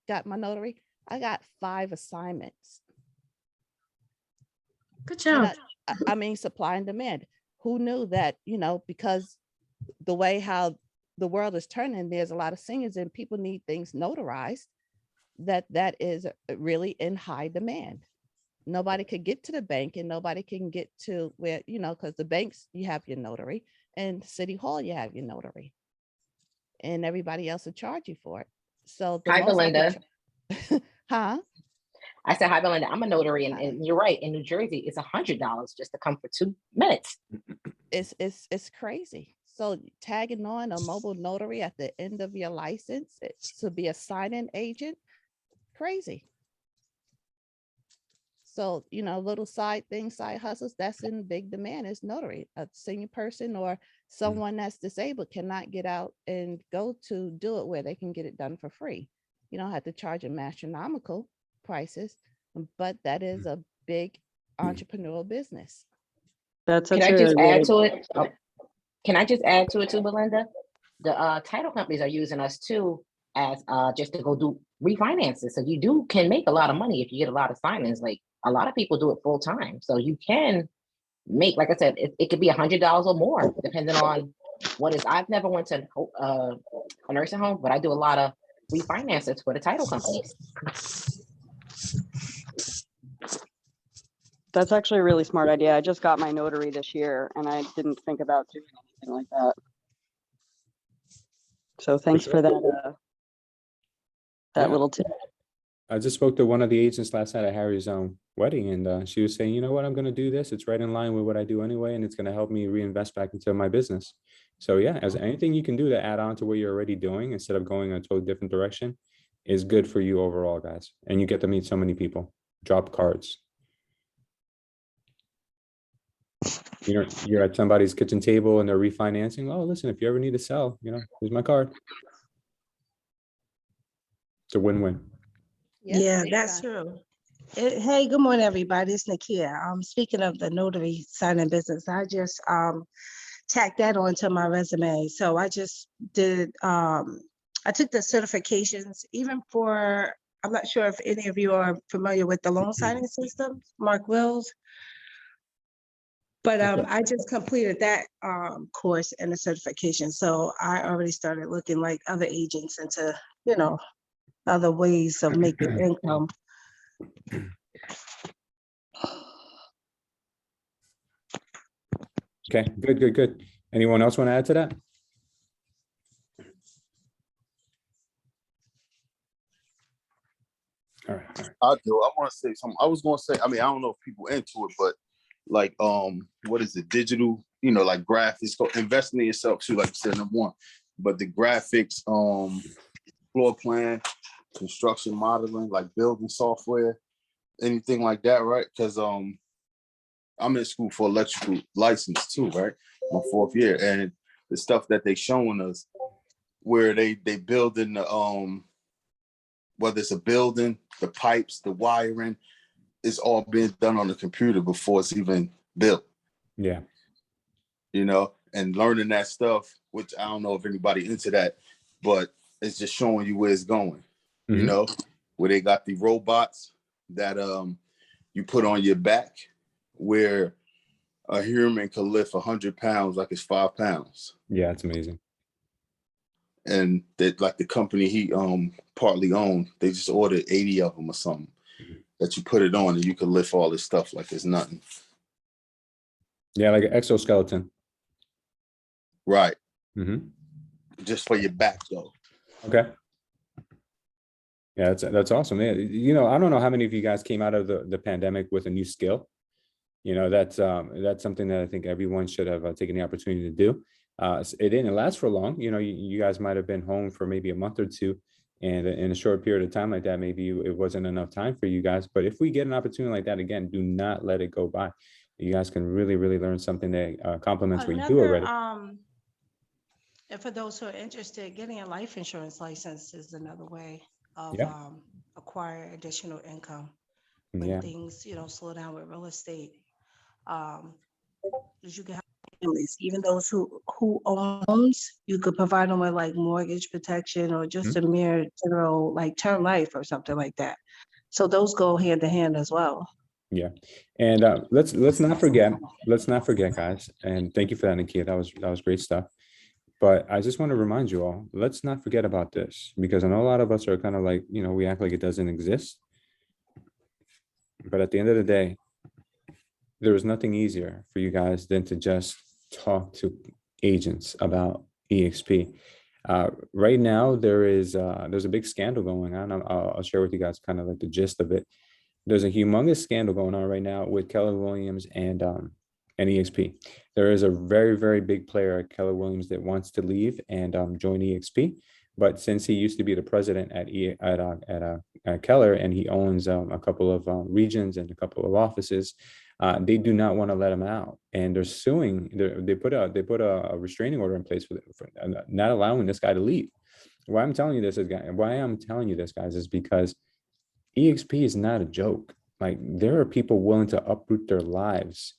got my notary, I got 5 assignments. Good And job. I mean, supply and demand. Who knew that, because the way how the world is turning, there's a lot of seniors and people need things notarized, that is really in high demand. Nobody could get to the bank and nobody can get to where, because the banks, you have your notary, and City Hall, you have your notary, and everybody else will charge you for it. So the Hi, most I Belinda. could huh? I said, hi, Belinda. I'm a notary, and you're right. In New Jersey, it's $100 just to come for 2 minutes. It's crazy. So tagging on a mobile notary at the end of your license to be a sign-in agent, crazy. So, little side things, side hustles, that's in big demand is notary. A senior person or someone that's disabled cannot get out and go to do it where they can get it done for free. You don't have to charge them astronomical prices, but that is a big entrepreneurial business. That's Can such I just a add really, to it? Can I just add to it too, Belinda? The title companies are using us too as just to go do refinances. So you can make a lot of money if you get a lot of signings. Like a lot of people do it full time. So you can make, like I said, it could be $100 or more, depending on what is. I've never went to a nursing home, but I do a lot of refinances for the title companies. that's actually a really smart idea. I just got my notary this year and I didn't think about doing anything like that. So thanks for that, Yeah. little tip. I just spoke to one of the agents last night at Harry's wedding, and she was saying, you know what, I'm going to do this. It's right in line with what I do anyway, and it's going to help me reinvest back into my business. So yeah, as anything you can do to add on to what you're already doing instead of going a totally different direction is good for you overall, guys. And you get to meet so many people. Drop cards. You're at somebody's kitchen table and they're refinancing. Oh, listen, if you ever need to sell, here's my card. It's a win-win. Yeah, big that's time. true. Hey, good morning, everybody. It's Nakia. Speaking of the notary signing business, I just tacked that onto my resume. So I just did, I took the certifications, even for, I'm not sure if any of you are familiar with the loan signing system, Mark Wills. But I just completed that course and the certification. So I already started looking like other agents into, other ways of making income. Okay, good. Anyone else want to add to that? All right. I do. I want to say something. I was going to say, I mean, I don't know if people into it, but like, what is it? Digital, like graphics, go investing in yourself too, like you said, number one. But the graphics, floor plan, construction modeling, like building software, anything like that, right? Because I'm in school for electrical license too, right? My 4th year, and the stuff that they showing us, where they building the whether it's a building, the pipes, the wiring, it's all being done on the computer before it's even built. Yeah. And learning that stuff, which I don't know if anybody into that, but it's just showing you where it's going. Where they got the robots that you put on your back, where a human could lift 100 pounds like it's 5 pounds. Yeah, it's amazing. And that, like the company he partly owned, they just ordered 80 of them or something that you put it on and you could lift all this stuff like it's nothing. Yeah, like an exoskeleton. Right. Mm-hmm. Just for your back though. Okay. Yeah, that's awesome. Yeah, you know, I don't know how many of you guys came out of the pandemic with a new skill. You know, that's something that I think everyone should have taken the opportunity to do. It didn't last for long. You know, you guys might have been home for maybe a month or two, and in a short period of time like that, maybe it wasn't enough time for you guys. But if we get an opportunity like that again, do not let it go by. You guys can really, really learn something that complements what you do Another, already. and for those who are interested, getting a life insurance license is another way of Yeah, acquire additional income when yeah. things, slow down with real estate. Um, 'Cause you can have families, even those who owns, you could provide them with like mortgage protection or just a Mhm. mere general like term life or something like that. So those go hand in hand as well. Yeah, and let's not forget, guys. And thank you for that, Nikia. That was great stuff. But I just want to remind you all, let's not forget about this because I know a lot of us are kind of like, you know, we act like it doesn't exist. But at the end of the day, there was nothing easier for you guys than to just talk to agents about EXP. Right now, there's a big scandal going on. I'll share with you guys kind of like the gist of it. There's a humongous scandal going on right now with Keller Williams and EXP. There is a very, very big player at Keller Williams that wants to leave and join EXP. But since he used to be the president at Keller and he owns a couple of regions and a couple of offices, they do not want to let him out, and they're suing. They put a restraining order in place for not allowing this guy to leave. Why I'm telling you this guys, is because EXP is not a joke. Like there are people willing to uproot their lives,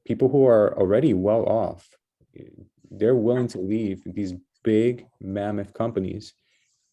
people who are already well off. They're willing to leave these big mammoth companies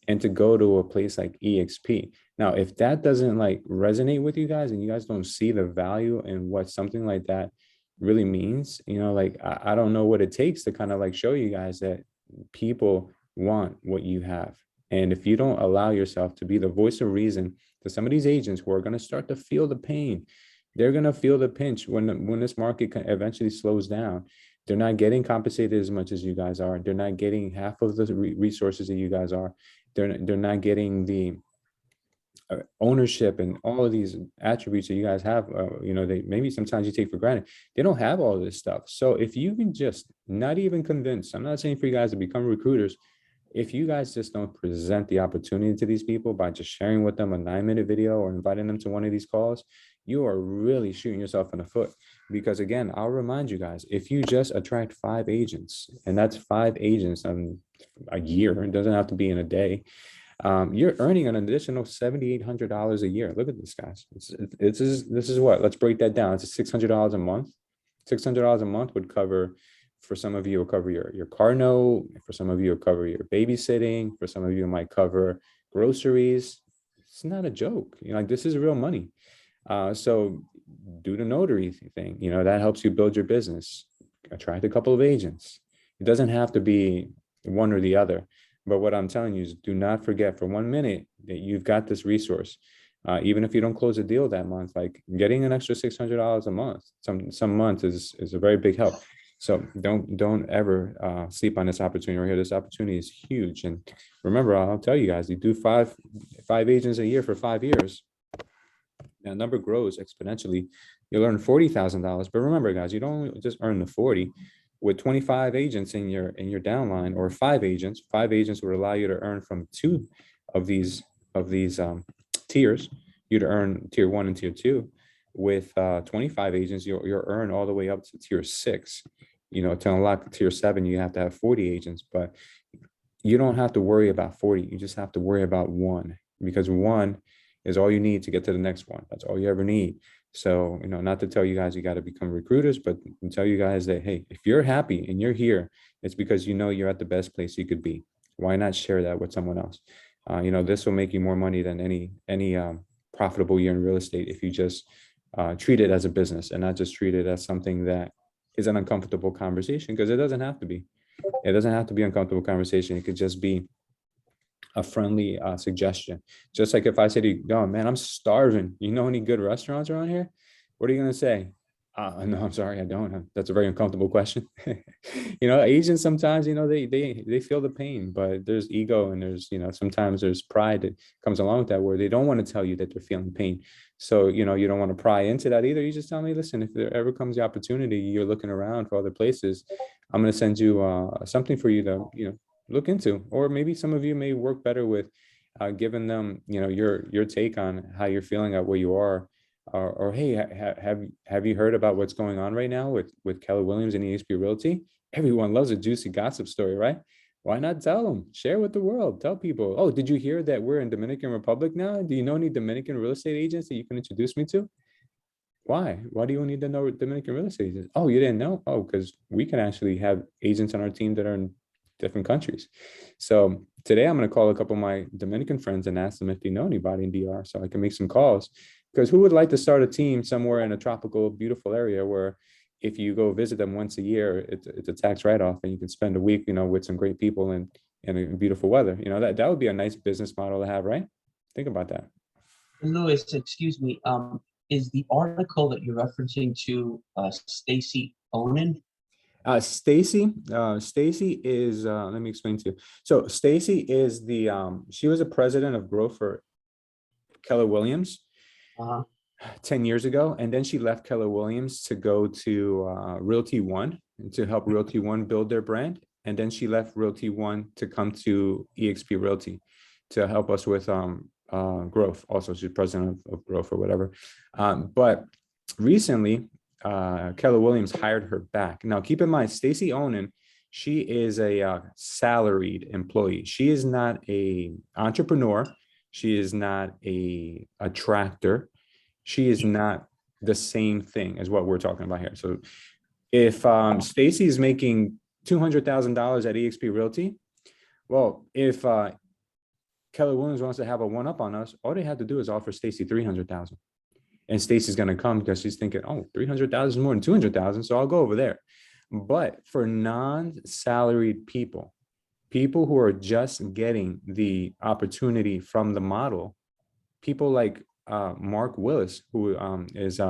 and to go to a place like EXP. Now, if that doesn't like resonate with you guys and you guys don't see the value in what something like that really means, you know, like I don't know what it takes to kind of like show you guys that people want what you have. And if you don't allow yourself to be the voice of reason to some of these agents who are going to start to feel the pain, they're going to feel the pinch when this market eventually slows down. They're not getting compensated as much as you guys are. They're not getting half of the resources that you guys are. They're not getting the ownership and all of these attributes that you guys have. You know, they maybe sometimes you take for granted. They don't have all of this stuff. So if you can just not even convince, I'm not saying for you guys to become recruiters. If you guys just don't present the opportunity to these people by just sharing with them a 9-minute video or inviting them to one of these calls, you are really shooting yourself in the foot. Because again, I'll remind you guys, if you just attract 5 agents, and that's 5 agents in a year, it doesn't have to be in a day, you're earning an additional $7,800 a year. Look at this, guys. This is what, let's break that down. It's $600 a month. $600 a month would cover, for some of you, will cover your car note. For some of you, will cover your babysitting. For some of you, it might cover groceries. It's not a joke. You know, like this is real money. So do the notary thing. You know, that helps you build your business. Attract a couple of agents. It doesn't have to be one or the other. But what I'm telling you is do not forget for 1 minute that you've got this resource. Even if you don't close a deal that month, like getting an extra $600 a month, some months is a very big help. So don't ever sleep on this opportunity right here. This opportunity is huge. And remember, I'll tell you guys, you do five agents a year for 5 years. That number grows exponentially. You'll earn $40,000. But remember, guys, you don't just earn the 40. With 25 agents in your downline, or 5 agents would allow you to earn from 2 of these tiers. You'd earn tier 1 and tier 2. With 25 agents, you'll earn all the way up to tier 6. You know, to unlock tier 7, you have to have 40 agents, but you don't have to worry about 40. You just have to worry about 1, because 1 is all you need to get to the next one. That's all you ever need. So, you know, not to tell you guys you got to become recruiters, but tell you guys that, hey, if you're happy and you're here, it's because you know you're at the best place you could be. Why not share that with someone else? You know, this will make you more money than any profitable year in real estate if you just treat it as a business and not just treat it as something that is an uncomfortable conversation, because it doesn't have to be. It doesn't have to be an uncomfortable conversation. It could just be a friendly suggestion. Just like if I said to you, "No, man, I'm starving. You know any good restaurants around here?" What are you going to say? No, I'm sorry, I don't. That's a very uncomfortable question. Agents sometimes, they feel the pain, but there's ego and there's, sometimes there's pride that comes along with that where they don't want to tell you that they're feeling pain. So, you don't want to pry into that either. You just tell me, listen, if there ever comes the opportunity, you're looking around for other places, I'm going to send you something for you to, look into, or maybe some of you may work better with giving them, your take on how you're feeling at where you are. Or hey, have you heard about what's going on right now with Keller Williams and EXP Realty? Everyone loves a juicy gossip story, right? Why not tell them? Share with the world. Tell people, oh, did you hear that we're in Dominican Republic now? Do you know any Dominican real estate agents that you can introduce me to? Why? Why do you need to know Dominican real estate agents? Oh, you didn't know? Oh, because we can actually have agents on our team that are in different countries. So today I'm going to call a couple of my Dominican friends and ask them if they know anybody in DR so I can make some calls. Because who would like to start a team somewhere in a tropical, beautiful area where if you go visit them once a year, it's a tax write-off and you can spend a week, with some great people and beautiful weather. That would be a nice business model to have, right? Think about that. Louis, excuse me, is the article that you're referencing to Stacy Onan? Stacy is, let me explain to you. So Stacy is she was a president of growth for Keller Williams 10 years ago. And then she left Keller Williams to go to Realty One and to help Realty One build their brand. And then she left Realty One to come to EXP Realty to help us with growth. Also, she's president of growth or whatever. But recently, Keller Williams hired her back. Now, keep in mind, Stacy Onan, she is a salaried employee. She is not a entrepreneur. She is not a tractor. She is not the same thing as what we're talking about here. So if Stacy is making $200,000 at EXP Realty, well, if Keller Williams wants to have a one-up on us, all they have to do is offer Stacy $300,000. And Stacy's going to come because she's thinking, oh, 300,000 is more than 200,000. So I'll go over there. But for non-salaried people who are just getting the opportunity from the model, people like Mark Willis, who is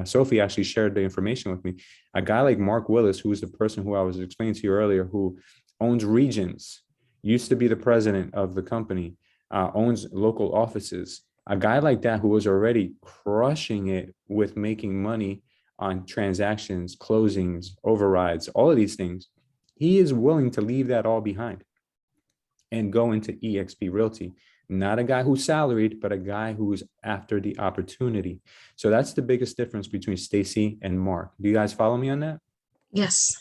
Sophie actually shared the information with me. A guy like Mark Willis, who is the person who I was explaining to you earlier, who owns Regions, used to be the president of the company, owns local offices. A guy like that who was already crushing it with making money on transactions, closings, overrides, all of these things, he is willing to leave that all behind and go into EXP Realty. Not a guy who's salaried, but a guy who's after the opportunity. So that's the biggest difference between Stacy and Mark. Do you guys follow me on that? Yes.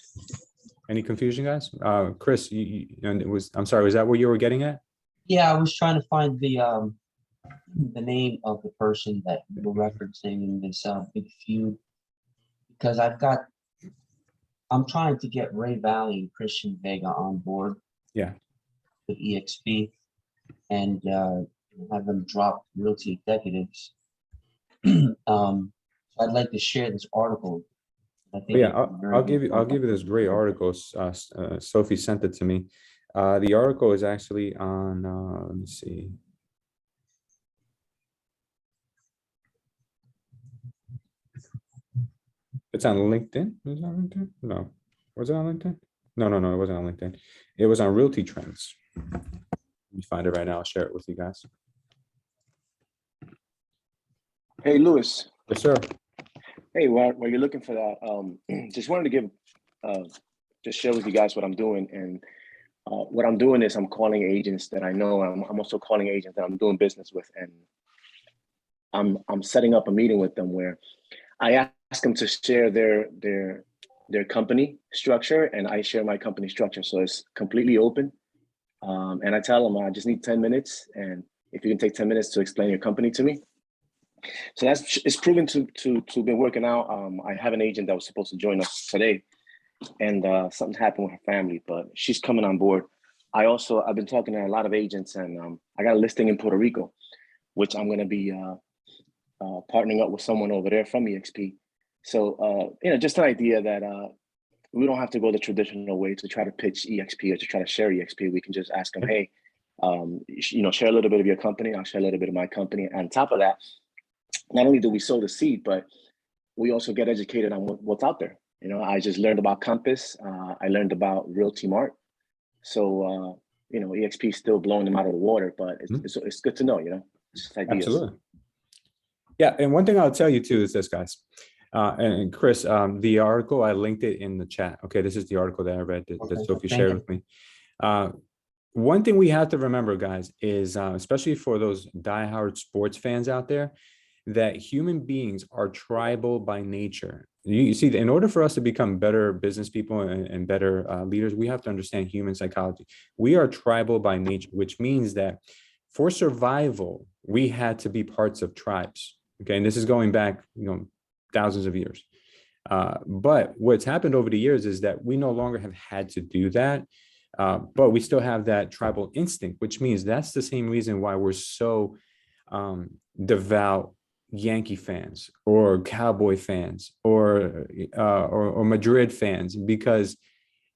Any confusion, guys? Chris, I'm sorry, was that what you were getting at? Yeah, I was trying to find the name of the person that you were referencing in this big feud, because I'm trying to get Ray Valley and Christian Vega on board. Yeah. With EXP and have them drop realty executives. So I'd like to share this article. I think I'll give you this great article. Sophie sent it to me. The article is actually on, let me see. It's on LinkedIn. Was it on LinkedIn? No. Was it on LinkedIn? No, it wasn't on LinkedIn. It was on Realty Trends. Let me find it right now. I'll share it with you guys. Hey, Louis. Yes, sir. Hey, while you're looking for that, just wanted to give, just share with you guys what I'm doing. And what I'm doing is I'm calling agents that I know. I'm also calling agents that I'm doing business with, and I'm setting up a meeting with them where I ask them to share their company structure, and I share my company structure. So it's completely open. And I tell them I just need 10 minutes, and if you can take 10 minutes to explain your company to me. So it's proven to been working out. I have an agent that was supposed to join us today, and something happened with her family, but she's coming on board. I've been talking to a lot of agents, and I got a listing in Puerto Rico, which I'm going to be partnering up with someone over there from EXP. So just an idea that we don't have to go the traditional way to try to pitch EXP or to try to share EXP. We can just ask them, hey, share a little bit of your company. I'll share a little bit of my company. And on top of that, not only do we sow the seed, but we also get educated on what's out there. You know, I just learned about Compass. I learned about Realty Mart. So, you know, EXP is still blowing them out of the water, but it's good to know, you know, just ideas. Absolutely. Yeah, and one thing I'll tell you too is this, guys. And Chris, the article, I linked it in the chat. Okay, this is the article that I read that Sophie shared with me. One thing we have to remember, guys, is especially for those diehard sports fans out there, that human beings are tribal by nature. You see, in order for us to become better business people and better leaders, we have to understand human psychology. We are tribal by nature, which means that for survival, we had to be parts of tribes. Okay, and this is going back, you know, thousands of years. But what's happened over the years is that we no longer have had to do that. But we still have that tribal instinct, which means that's the same reason why we're so devout Yankee fans or Cowboy fans or Madrid fans, because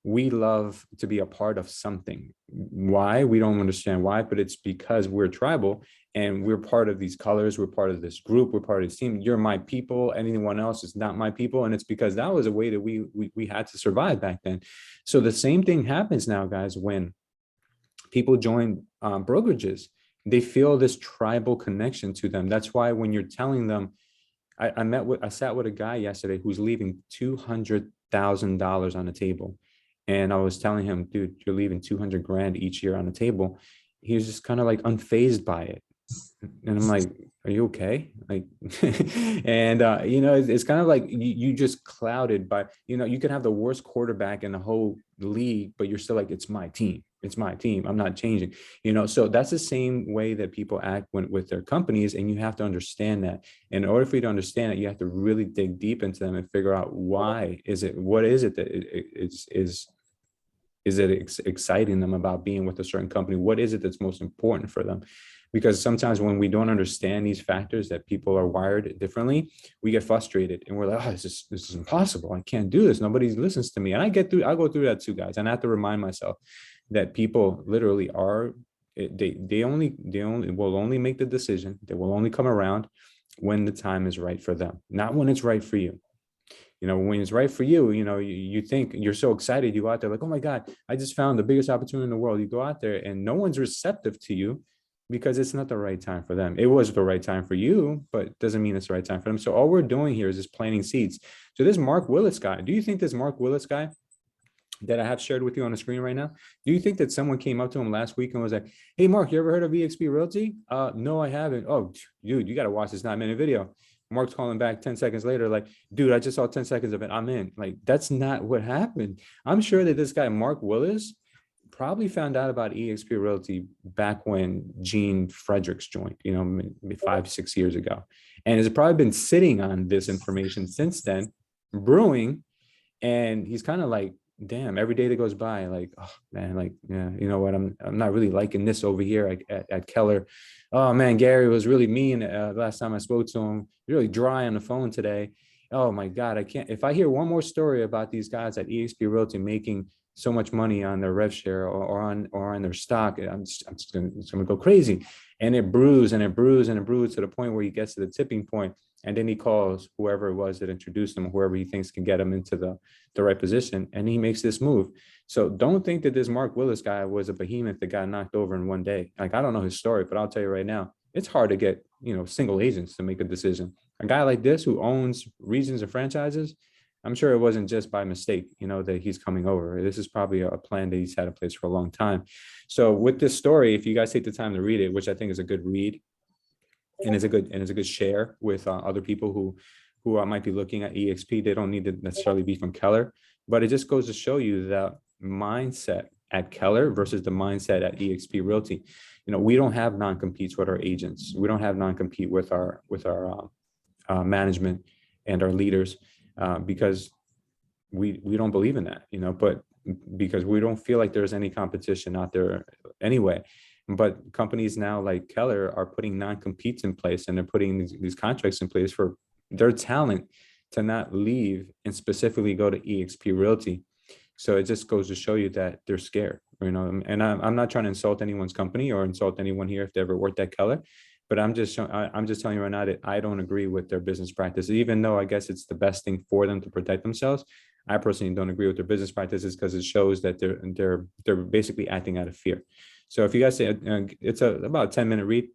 we love to be a part of something. Why? We don't understand why, but it's because we're tribal and we're part of these colors. We're part of this group. We're part of this team. You're my people. Anyone else is not my people. And it's because that was a way that we had to survive back then. So the same thing happens now, guys, when people join brokerages. They feel this tribal connection to them. That's why when you're telling them, I sat with a guy yesterday who's leaving $200,000 on the table. And I was telling him, dude, you're leaving 200 grand each year on the table. He was just kind of like unfazed by it. And I'm like, are you okay? Like, and you know, it's kind of like you just clouded by, you know, you could have the worst quarterback in the whole league, but you're still like, it's my team. It's my team. I'm not changing, you know? So that's the same way that people act with their companies. And you have to understand that. And in order for you to understand it, you have to really dig deep into them and figure out why is it, what is it that is it exciting them about being with a certain company? What is it that's most important for them? Because sometimes when we don't understand these factors that people are wired differently, we get frustrated and we're like, oh, this is impossible. I can't do this. Nobody listens to me. And I go through that too, guys. And I have to remind myself that people literally are, they will only make the decision. They will only come around when the time is right for them, not when it's right for you. You know, when it's right for you, you know, you think you're so excited, you go out there like, oh my God, I just found the biggest opportunity in the world. You go out there and no one's receptive to you because it's not the right time for them. It was the right time for you, but it doesn't mean it's the right time for them. So all we're doing here is just planting seeds. So this Mark Willis guy, do you think this Mark Willis guy that I have shared with you on the screen right now, do you think that someone came up to him last week and was like, hey, Mark, you ever heard of Exp Realty? No, I haven't. Oh, dude, you got to watch this 9-minute video. Mark's calling back 10 seconds later, like, dude, I just saw 10 seconds of it. I'm in. Like, that's not what happened. I'm sure that this guy, Mark Willis, probably found out about Exp Realty back when Gene Fredericks joined, you know, maybe 5-6 years ago. And has probably been sitting on this information since then, brewing. And he's kind of like, damn, every day that goes by, like, oh man, like, yeah, you know what, I'm not really liking this over here at Keller. Oh man, Gary was really mean last time I spoke to him, really dry on the phone today. Oh my God, I can't, if I hear one more story about these guys at Exp Realty making so much money on their rev share or on their stock, I'm just gonna go crazy. And it brews and it brews and it brews to the point where he gets to the tipping point. And then he calls whoever it was that introduced him, whoever he thinks can get him into the right position, and he makes this move. So don't think that this Mark Willis guy was a behemoth that got knocked over in one day. Like, I don't know his story, but I'll tell you right now, it's hard to get, you know, single agents to make a decision. A guy like this who owns regions and franchises, I'm sure it wasn't just by mistake, you know, that he's coming over. This is probably a plan that he's had in place for a long time. So with this story, if you guys take the time to read it, which I think is a good read, and it's a good share with other people who might be looking at EXP. They don't need to necessarily be from Keller, but it just goes to show you that mindset at Keller versus the mindset at EXP Realty. You know, we don't have non-competes with our agents. We don't have non-compete with our management and our leaders because we don't believe in that, you know, but because we don't feel like there's any competition out there anyway. But companies now like Keller are putting non-competes in place, and they're putting these contracts in place for their talent to not leave and specifically go to EXP Realty. So it just goes to show you that they're scared, you know, and I'm not trying to insult anyone's company or insult anyone here if they ever worked at Keller, But I'm just telling you right now that I don't agree with their business practice, even though I guess it's the best thing for them to protect themselves. I personally don't agree with their business practices because it shows that they're basically acting out of fear. So if you guys say it's about a 10-minute read,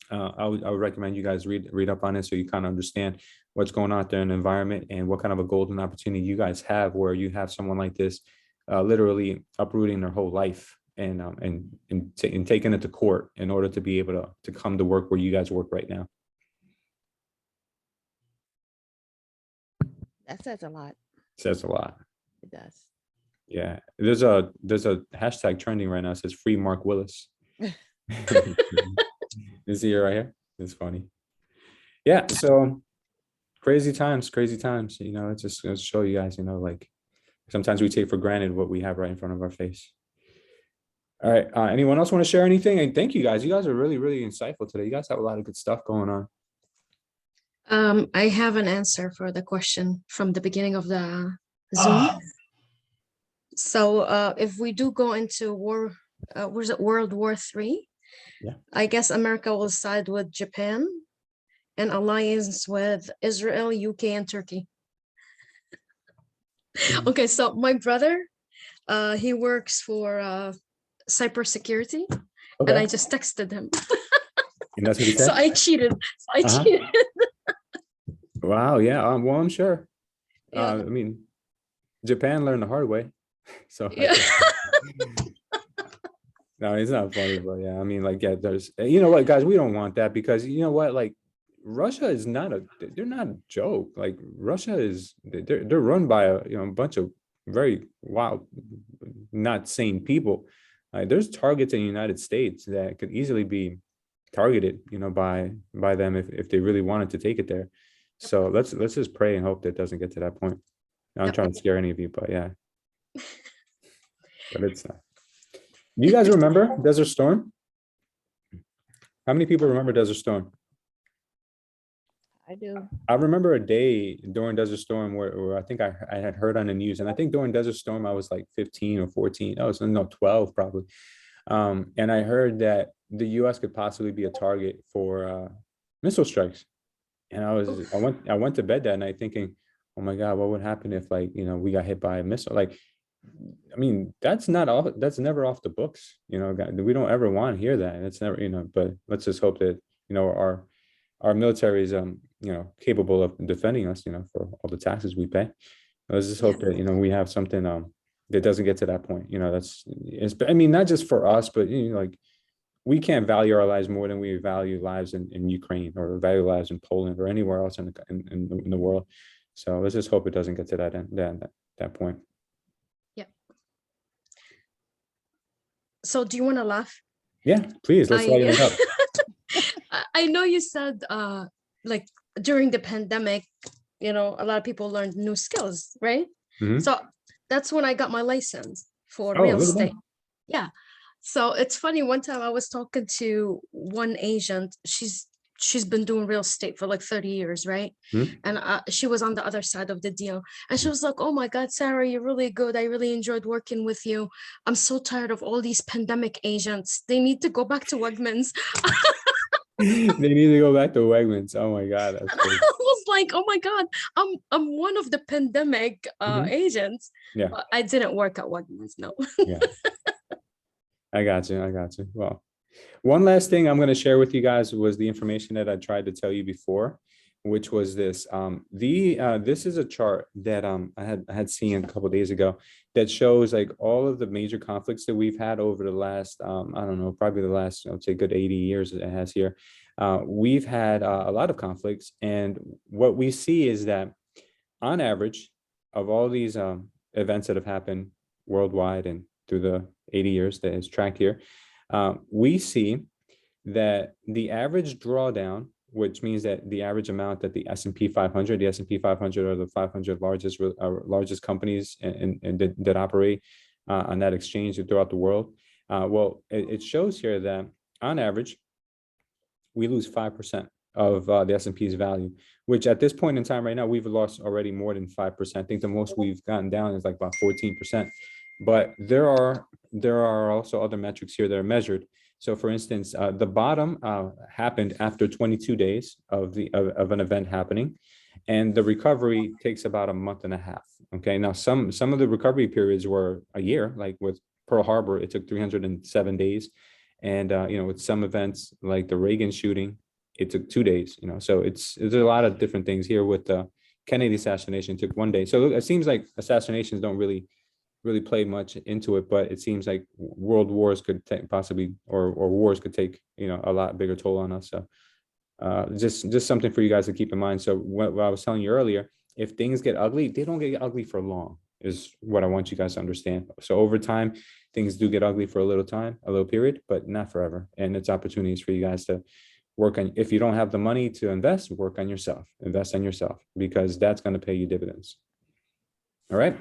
I would recommend you guys read up on it so you kind of understand what's going on out there in the environment and what kind of a golden opportunity you guys have, where you have someone like this literally uprooting their whole life and taking it to court in order to be able to come to work where you guys work right now. That says a lot. Says a lot. It does. Yeah, there's a hashtag trending right now. It says free Mark Willis. You see it right here? It's funny. Yeah, so crazy times. You know, it's just gonna show you guys, you know, like sometimes we take for granted what we have right in front of our face. All right. Anyone else want to share anything? And thank you guys. You guys are really, really insightful today. You guys have a lot of good stuff going on. I have an answer for the question from the beginning of the Zoom. So if we do go into war, was it World War III? Yeah. I guess America will side with Japan and alliance with Israel, UK, and Turkey. Okay, so my brother, he works for cybersecurity, and I just texted him. And that's what he said? So I cheated. Cheated. Wow. Yeah. Well, I'm sure. Yeah. I mean, Japan learned the hard way. So Yeah. no, it's not funny, but yeah, I mean, like, yeah, there's, you know what, guys, we don't want that because you know what, like, Russia is they're not a joke. Like, Russia is, they're run by a bunch of very wild, not sane people. There's targets in the United States that could easily be targeted, you know, by them if they really wanted to take it there. So let's just pray and hope that it doesn't get to that point. I'm trying to scare any of you, but yeah. But it's not. Do you guys remember Desert Storm? How many people remember Desert Storm? I do. I remember a day during Desert Storm where I think I had heard on the news, and I think during Desert Storm I was like 15 or 14. Oh, so no, 12 probably. And I heard that the U.S. could possibly be a target for missile strikes. And I went to bed that night thinking, oh my God, what would happen if, like, you know, we got hit by a missile? Like, I mean, that's never off the books, you know. We don't ever want to hear that. It's never, you know, but let's just hope that, you know, our military is you know, capable of defending us, you know, for all the taxes we pay. Let's just hope that, you know, we have something that doesn't get to that point. You know, I mean, not just for us, but, you know, like, we can't value our lives more than we value lives in Ukraine, or value lives in Poland, or anywhere else in the world. So let's just hope it doesn't get to that point. So do you want to laugh? Yeah, please, let's lighten it up. I know you said like during the pandemic, you know, a lot of people learned new skills, right? Mhm. So that's when I got my license for Oh, real look at that. estate. Yeah. So it's funny, one time I was talking to one agent. She's been doing real estate for like 30 years, right? Mhm. And she was on the other side of the deal. And she was like, oh my God, Sarah, you're really good. I really enjoyed working with you. I'm so tired of all these pandemic agents. They need to go back to Wegmans. They need to go back to Wegmans. Oh my God, that's And I crazy. was like, oh my God, I'm one of the pandemic agents. Yeah. But I didn't work at Wegmans, no. Yeah. I got you. Well, one last thing I'm going to share with you guys was the information that I tried to tell you before, which was this. This is a chart that I had seen a couple of days ago that shows like all of the major conflicts that we've had over the last, I don't know, probably the last, I would say, good 80 years it has here. We've had a lot of conflicts, and what we see is that on average of all these events that have happened worldwide and through the 80 years that is tracked here, we see that the average drawdown, which means that the average amount that the S&P 500 are the 500 largest companies that operate on that exchange throughout the world. Well, it shows here that on average, we lose 5% of the S&P's value, which at this point in time right now, we've lost already more than 5%. I think the most we've gotten down is like about 14%. But there are also other metrics here that are measured So for instance, the bottom happened after 22 days of an event happening, and the recovery takes about a month and a half. Okay, now some of the recovery periods were a year, like with Pearl Harbor, it took 307 days. And with some events like the Reagan shooting, it took 2 days, so there's a lot of different things here. With the Kennedy assassination, it took 1 day. So it seems like assassinations don't really play much into it, but it seems like world wars could possibly, or wars could take, a lot bigger toll on us. So just something for you guys to keep in mind. So what I was telling you earlier, if things get ugly, they don't get ugly for long, is what I want you guys to understand. So over time, things do get ugly for a little time, a little period, but not forever. And it's opportunities for you guys to work on. If you don't have the money to invest, work on yourself, invest in yourself, because that's going to pay you dividends. All right.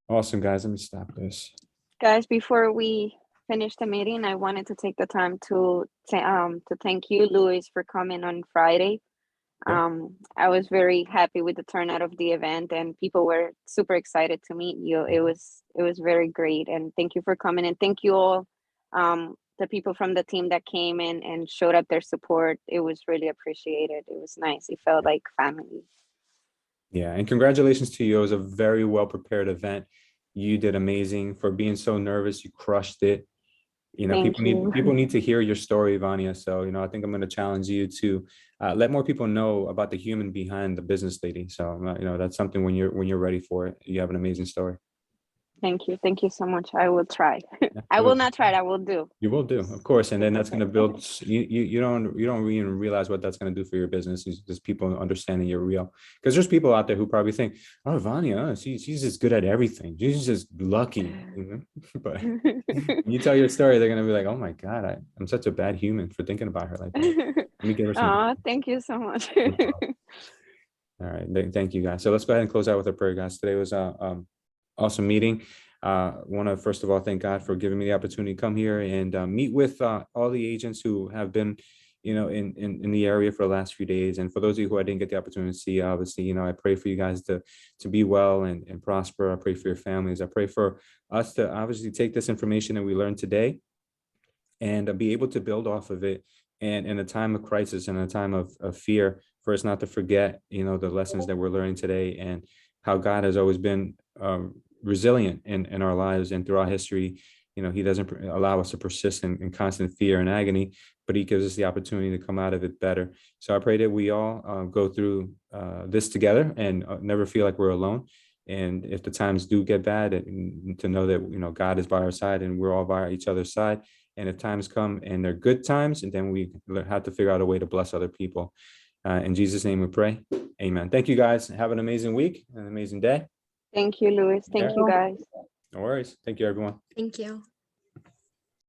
Awesome, guys. Let me stop this. Guys, before we finish the meeting, I wanted to take the time to thank you, Luis, for coming on Friday. I was very happy with the turnout of the event, and people were super excited to meet you. It was very great, and thank you for coming, and thank you all, the people from the team that came in and showed up their support. It was really appreciated. It was nice. It felt like family. Yeah, and congratulations to you. It was a very well prepared event. You did amazing. For being so nervous, you crushed it. Thank you. People need to hear your story, Vanya. So, I think I'm going to challenge you to let more people know about the human behind the business lady. So, that's something when you're ready for it. You have an amazing story. Thank you. Thank you so much. I will try. Yeah, I will not try it. I will do. You will do, of course, and then that's going to build. You don't even realize what that's going to do for your business. Is just people understanding you're real. Because there's people out there who probably think, "Oh, Vanya, she's just good at everything. She's just lucky." But when you tell your story, they're going to be like, "Oh my God, I'm such a bad human for thinking about her like that." Let me give her some. Oh, thank you so much. All right, thank you, guys. So let's go ahead and close out with a prayer, guys. Today was a awesome meeting. Want to first of all thank God for giving me the opportunity to come here and meet with all the agents who have been, in the area for the last few days. And for those of you who I didn't get the opportunity to see, obviously, I pray for you guys to be well and prosper. I pray for your families. I pray for us to obviously take this information that we learned today and be able to build off of it. And in a time of crisis and a time of fear, for us not to forget, the lessons that we're learning today and how God has always been resilient in our lives and throughout history. He doesn't allow us to persist in constant fear and agony, but he gives us the opportunity to come out of it better. So I pray that we all go through this together and never feel like we're alone. And if the times do get bad, to know that, God is by our side and we're all by each other's side. And if times come and they're good times, and then we have to figure out a way to bless other people. In Jesus' name we pray. Amen. Thank you, guys. Have an amazing week, an amazing day. Thank you, Luis. Thank you, guys. No worries. Thank you, everyone. Thank you.